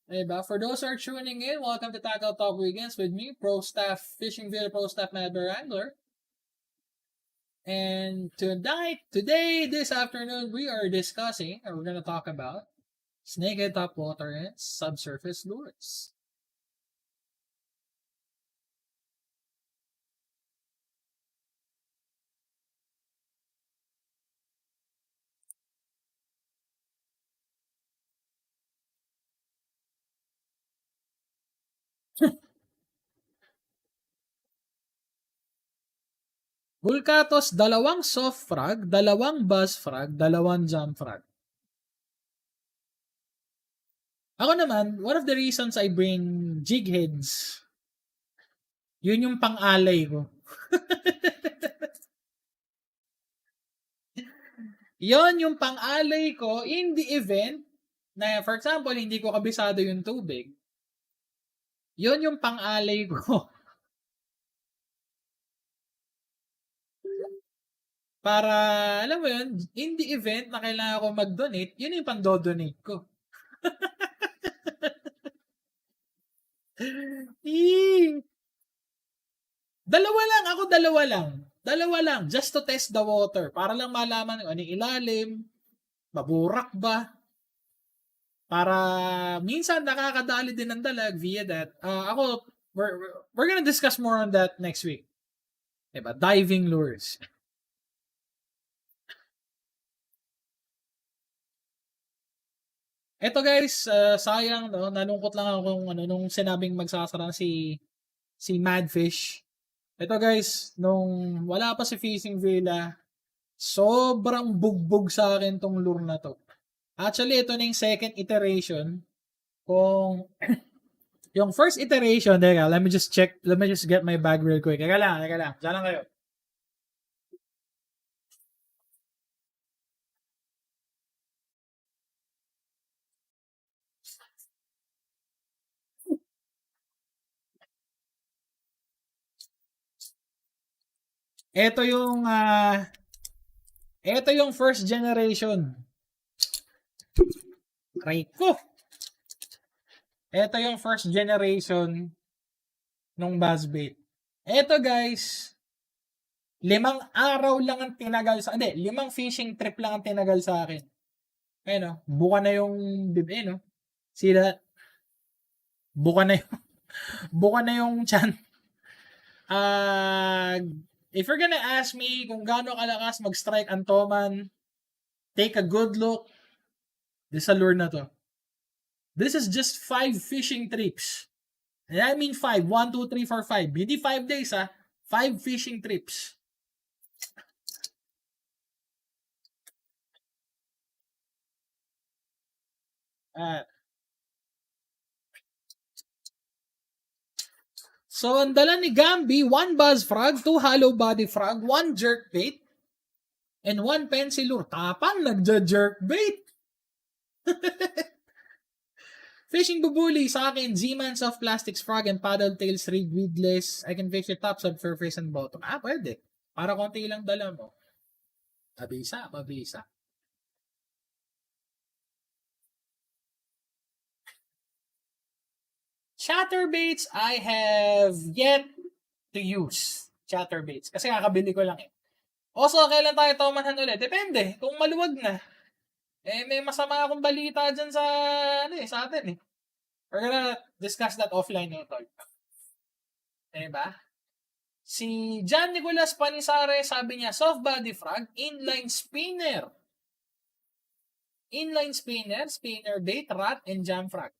Diba? For those who are tuning in, welcome to Tackle Talk Weekends with me, Pro Staff Fishing Video Pro Staff Madber Angler. And this afternoon, we are discussing, or we're going to talk about, snakehead topwater and subsurface lures. Vulcatos, 2 soft frog, 2 buzz frog, 2 jump frog. Ako naman, one of the reasons I bring jig heads, yun yung pang-alay ko. Yon yung pang-alay ko in the event na, for example, hindi ko kabisado yung tubig. Yun yung pang-alay ko. Para, alam mo yun, in the event na kailangan ko mag-donate, yun yung pang-donate ko. Dalawa lang, ako dalawa lang. Dalawa lang, just to test the water. Para lang malaman kung ano yung ilalim, maburak ba. Para minsan nakakadali din ng dalag via that. Ako, we're gonna discuss more on that next week. Diba? Diving lures. Eto guys, sayang no, nalungkot lang ako kung ano nung sinabing magsasara si Madfish. Ito guys, nung wala pa si Fishing Villa, sobrang bugbog sa akin tong lure na to. Actually, ito na yung second iteration. Kung yung first iteration, teka, let me just get my bag real quick. Teka lang. Diyan lang kayo. Ito yung first generation. Right ko. Ito yung first generation nung buzzbait. Ito guys, 5 araw lang ang tinagal sa, 5 fishing trip lang ang tinagal sa akin. Ayun o, buka na yung bibig, no? See that? Buka na yung, buka na yung chan. If you're gonna ask me kung gaano kalakas mag-strike ang Toman, take a good look. This lure na to. This is just 5 fishing trips. And I mean 5. 1, 2, 3, 4, 5. Hindi 5 days 5 fishing trips. So, ang dala ni Gambi, 1 buzz frog, 2 hollow body frog, 1 jerkbait, and 1 pencil lure. Tapang nagja-jerkbait. Fishing bubuli sa akin, Z-Man soft plastics frog and paddle tails rig weedless. I can fish your top, subsurface, and bottom. Pwede. Para konti lang dala mo. Mabisa. Chatterbaits, I have yet to use chatterbaits. Kasi kakabili ko lang eh. Also, kailan tayo taumanhan ulit? Depende. Kung maluwag na. May masama akong balita dyan sa atin eh. We're gonna discuss that offline no, tol. Diba? Si John Nicolas Panisare, sabi niya, soft body frog, inline spinner. Inline spinner, spinner bait, rat, and jam frog.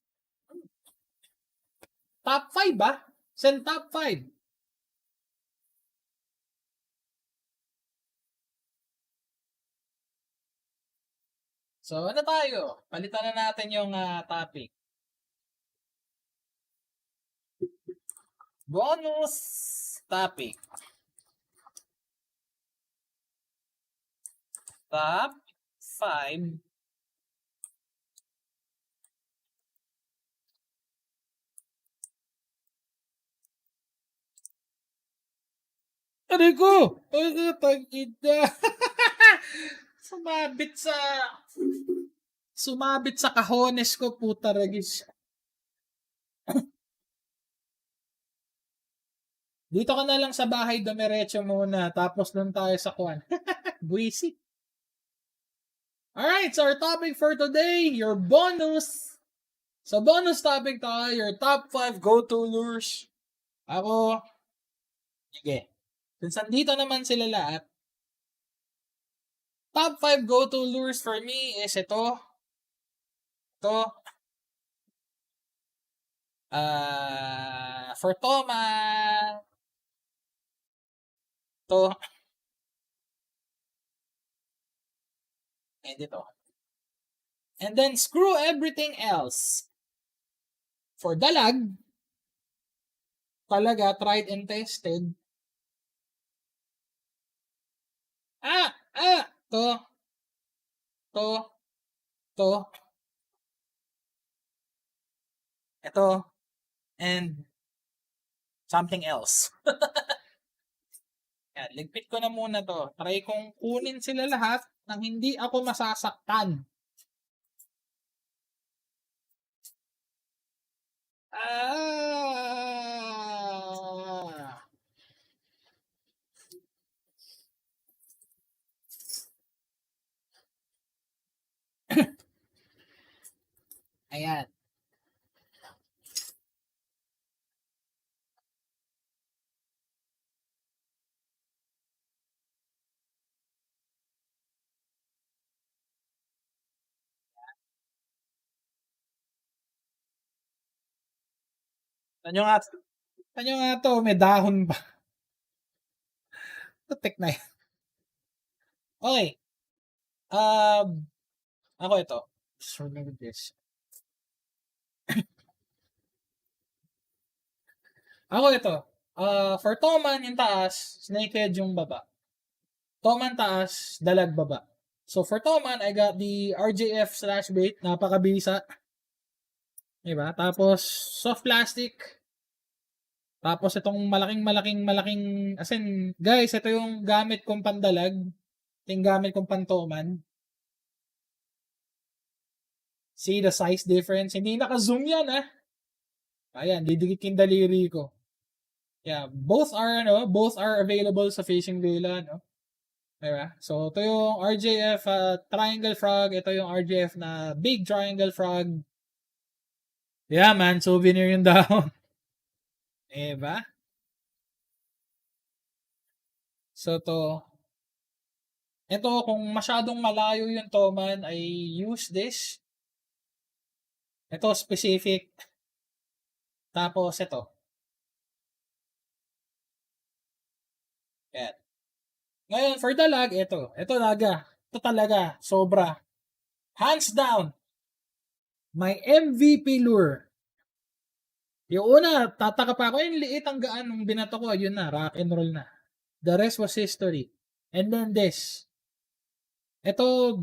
Top 5 ba? Send top 5. So, ano tayo? Palitan na natin yung topic. Bonus topic. Top 5. Aray ko! Tag-ina. Sumabit sa kahones ko, puta ragis. Dito ka na lang sa bahay, dumiretso muna. Tapos doon tayo sa kuwan. Buisit. Alright, so our topic for today, your bonus. So bonus topic tayo, your top 5 go-to lures. Ako, sige. Since andito naman sila lahat, top 5 go-to lures for me is ito. For Toma, and ito. And then screw everything else. For dalag, talaga tried and tested. Ito, and something else. Yan, ligpit ko na muna to. Try kong kunin sila lahat nang hindi ako masasaktan. Ah! Ayan. Tanyo nga to, may dahon ba? Putik na yan. Okay. Ako ito. So, with this. Ako ito. For Toman, yung taas, snakehead yung baba. Toman taas, dalag baba. So, for Toman, I got the RJF slash bait. Napakabisa. Diba? Tapos, soft plastic. Tapos, itong malaking, as in, guys, ito yung gamit kong pandalag. Ito yung gamit kong pantoman. See the size difference? Hindi naka-zoom yan, ah. Ayan, didikit yung daliri ko. Yeah, both are available sa Fishing Villa, no? Diba? So, ito yung RJF triangle frog. Ito yung RJF na big triangle frog. Yeah, man. Souvenir yung daw. Diba? So, ito, kung masyadong malayo yung toman, I use this. Ito, specific. Tapos, ito. Yan. Ngayon, for dalag, ito. Ito laga. Ito talaga. Sobra. Hands down. My MVP lure. Yung una, tataka pa ako, yung liit ang gaan nung binato ko, yun na, rock and roll na. The rest was history. And then this. Ito,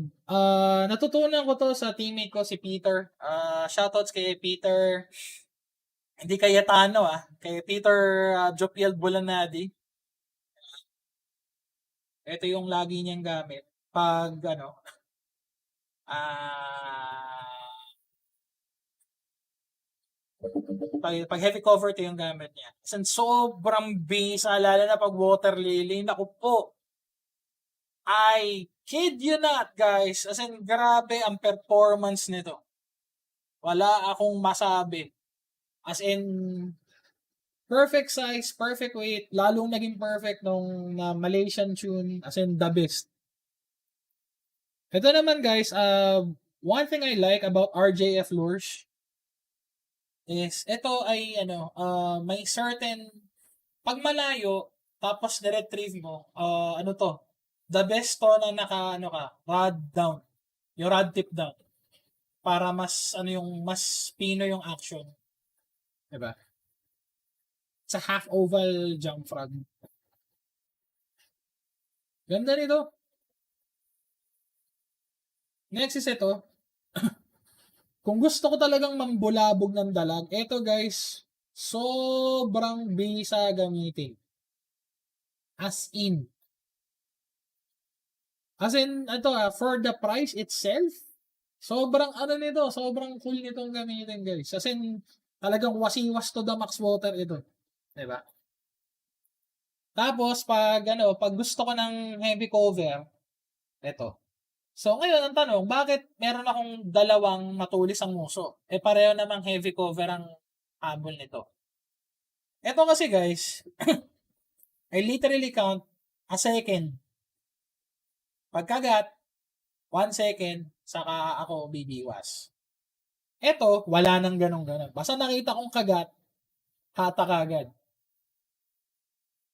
natutunan ko to sa teammate ko, si Peter. Shoutouts kay Peter. Hindi kay Yatano, kay Peter Jopiel Bulanadi. Ito yung lagi niyang gamit. Pag, pag heavy cover, ito yung gamit niya. Kasi sobrang bisa, lalo na pag water lily. Naku po. I kid you not, guys. As in, grabe ang performance nito. Wala akong masabi. As in, perfect size, perfect weight, lalong naging perfect nung Malaysian tune, as in the best. Ito naman guys, one thing I like about RJF lures is ito ay may certain pag malayo tapos ni-retrieve mo, the best to na rod down, yung rod tip down para mas mas pino yung action. Diba? Sa half oval jump frog. Ganda nito. Next is ito. Kung gusto ko talagang mambulabog ng dalag, ito guys, sobrang bisa gamitin. As in, ito for the price itself, sobrang sobrang cool nitong gamitin guys. As in, talagang wasiwas to the max water ito. Diba? Tapos, pag gusto ko ng heavy cover, ito. So, ngayon, ang tanong, bakit meron akong dalawang matulis ang muso? Pareho namang heavy cover ang habol nito. Ito kasi guys, I literally count a second. Pagkagat, 1 second, saka ako bibiwas. Ito, wala nang ganun-ganun. Basta nakita kong kagat, hatak agad.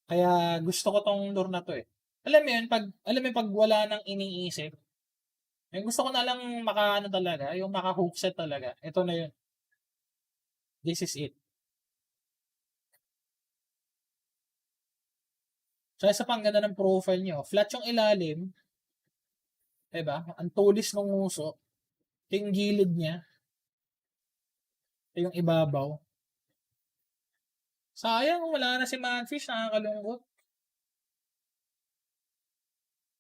Kaya gusto ko tong lure na to eh. Alam mo yun, pag wala nang iniisip, yung gusto ko na lang talaga, yung maka-hook set talaga. Ito na yun. This is it. So, isa pang ganda ng profile nyo. Flat yung ilalim. Diba? Ang tulis ng nguso. Ito yung gilid niya. Ito yung ibabaw. Sayang, wala na si Manfish, nakakalungkot.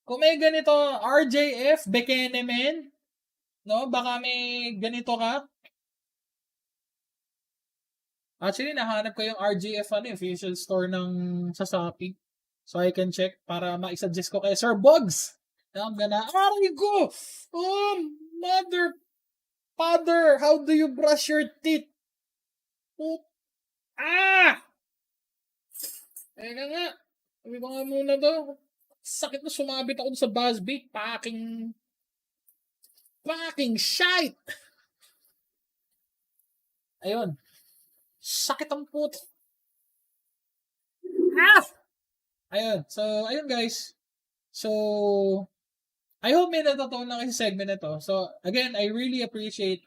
Kung may ganito, RJF, Bekenemen, no? Baka may ganito ka. Actually, nahanap ko yung RJF, official store ng sa Shopee. So I can check para ma-suggest ko kay Sir Bogs. I'm gonna, aray ko! Oh, mother, father, how do you brush your teeth? Oh, ah! Teka nga. Sabi ko nga muna to. Sakit na sumabit ako sa buzzbait. Fucking shite! Ayun. Sakit ang puto. Ah! Ayun. So, ayun guys. So, I hope may natutunan lang kasi segment na to. So, again, I really appreciate,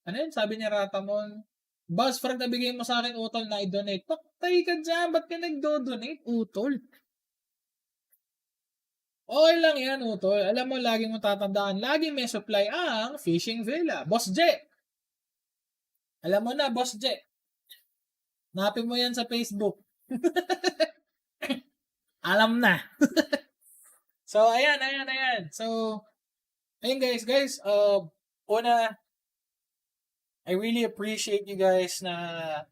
ano yun, sabi ni Ratamon, Buzzfrog na bigay mo sa akin utol na i-donate. Patay ka dyan, ba't ka nagdo-donate, utol? Okay lang yan, utol. Alam mo, lagi mo tatandaan, lagi may supply ang fishing villa. Boss J. Alam mo na, Boss J. Napin mo yan sa Facebook. Alam na. So, ayan. So, ayun guys, una, I really appreciate you guys na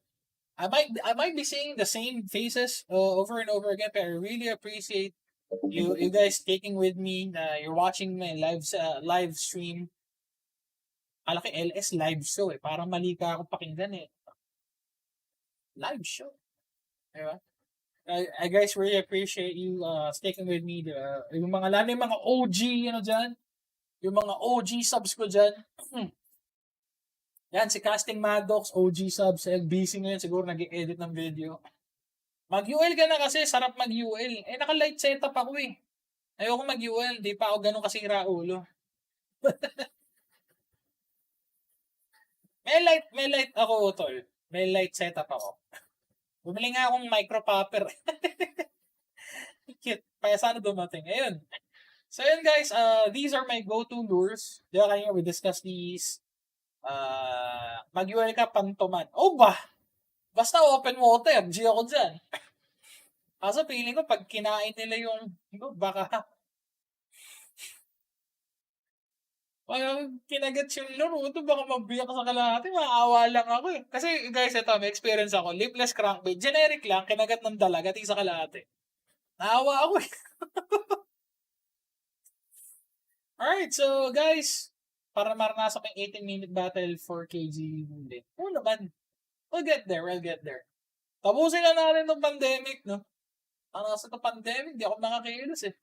I might be seeing the same faces over and over again, but I really appreciate you guys taking with me na you're watching my live stream. Alaki LS live show eh. Parang mali ka ako pakinggan eh. Live show. Diba? I guys really appreciate you sticking with me. Yung mga lalo yung mga OG dyan. Yung mga OG subs ko dyan. Yan, si Casting Maddox, OG subs, busy ngayon, siguro nag-edit ng video. Mag-UL ka na kasi, sarap mag-UL. Eh, naka-light setup ako eh. Ayoko mag-UL, di pa ako ganun kasira ulo. may light ako, tol. May light setup ako. Bumili nga akong micro popper. Cute. Kaya sana dumating. Ayun. So, yun guys, these are my go-to lures. Diba kanina we discussed these. Mag-UL ka, pantoman. Oh ba? Basta open water, G ako dyan. Kaso feeling ko, pag kinain nila yung, baka, kinagat yung lure, ito baka mabiyak sa kalahati, maawa lang ako eh. Kasi guys, ito, may experience ako, lipless crankbait, generic lang, kinagat ng dalaga, sa kalahati. Naawa ako eh. Alright, so guys, para maranasan ko yung 18-minute battle for KG ulit. Oo naman, we'll get there. Tapusin na natin itong pandemic, no? Ano sa itong pandemic, di ako makakilos eh.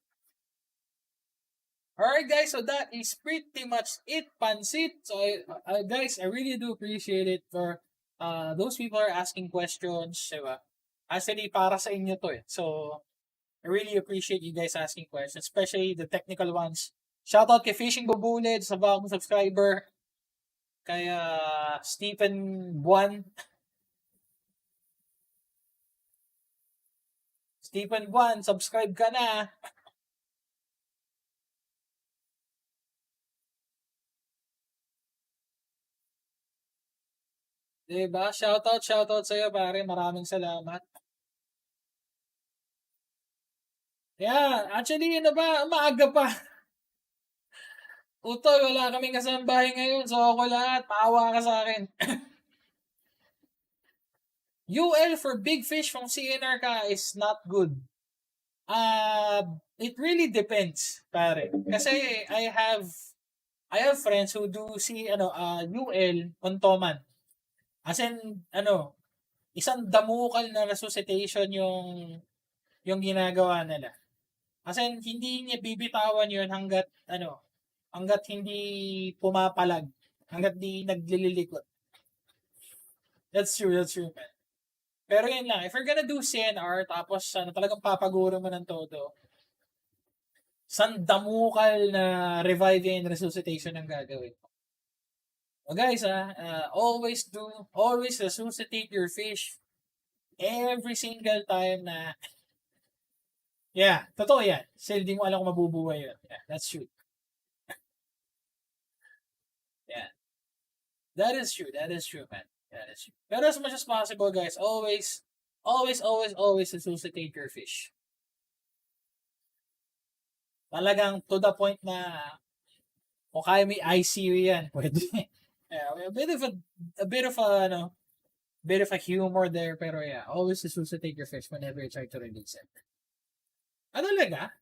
Alright guys, so that is pretty much it, Pansit. So guys, I really do appreciate it for those people are asking questions, diba? Actually, para sa inyo to eh. So, I really appreciate you guys asking questions, especially the technical ones. Shoutout kay Fishing Bubulid, sa bagong subscriber. Kay Stephen Buwan. Stephen Buwan, subscribe ka na. Diba? Shoutout sa'yo pare. Maraming salamat. Yeah, actually, maaga pa. Utoy, wala kaming kasambahay ngayon. So ako lahat, paawa ka sa akin. UL for big fish from CNR ka is not good. It really depends, pare. Kasi I have friends who do UL on Toman. As in, isang damukal na resuscitation yung ginagawa nila. As in, hindi niya bibitawan yun hanggat hindi pumapalag. Hanggat di naglililikot. That's true, man. Pero yun lang, if you're gonna do CNR, tapos talagang papaguro mo ng todo, sandamukal na reviving and resuscitation ang gagawin. So guys, always resuscitate your fish every single time na, yeah, totoo yan. Kasi hindi mo alam kung mabubuhay yun. Yeah, that's true. Yeah. That is true, man. That is true. Pero as much as possible, guys, always always resuscitate your fish. Talagang to the point na kung kaya may ICU yan, pwede. Yeah, a bit of a humor there, pero yeah, always resuscitate your fish whenever you try to release it. Ano talaga?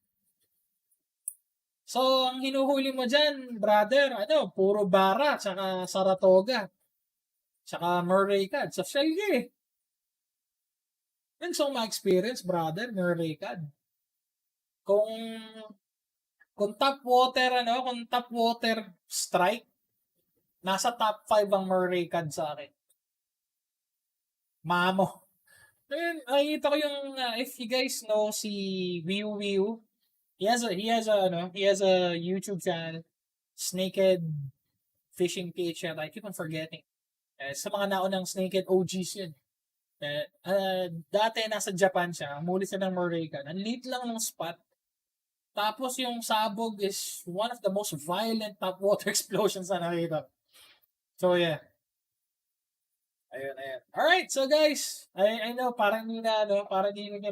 So, ang hinuhuli mo dyan, brother, puro bara, tsaka saratoga, tsaka Murray cod. So, sige. Yun so ma-experience, brother, Murray cod. Kung top water strike, nasa top 5 ang Murray cod sa akin. Mamo. Ayun, nakikita ko yung, if you guys know si Wiu, he has a YouTube channel, Snakehead Fishing Page, and I keep on forgetting. Sa mga naunang Snakehead OGs yun. Dati nasa Japan siya, muli siya ng Murray cod. Ang liit lang ng spot. Tapos yung sabog is one of the most violent top water explosions na nakita. So yeah. Ayun. Alright, so guys, I know parang hindi na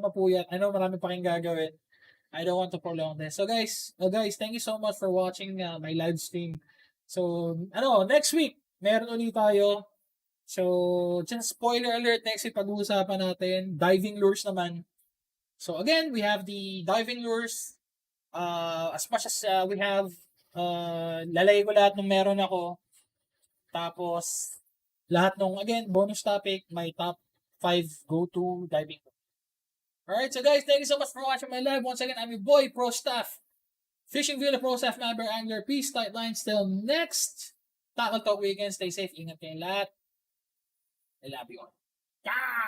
mapuyat. I know marami pa kayong gagawin. I don't want to prolong this. So guys, thank you so much for watching my live stream. So, next week, meron ulit tayo. So, just spoiler alert, next week pag-uusapan natin, diving lures naman. So again, we have the diving lures. As much as we have, lalagay ko lahat ng meron ako. Tapos, lahat ng, again, bonus topic, my top 5 go-to diving lures. Alright, so guys, thank you so much for watching my live. Once again, I'm your boy, Pro Staff. Fishing Villa Pro Staff member, angler. Peace, tight lines. Till next Tackle Talk Weekend. Stay safe. Ingat kayong lahat. I love you all. Yeah!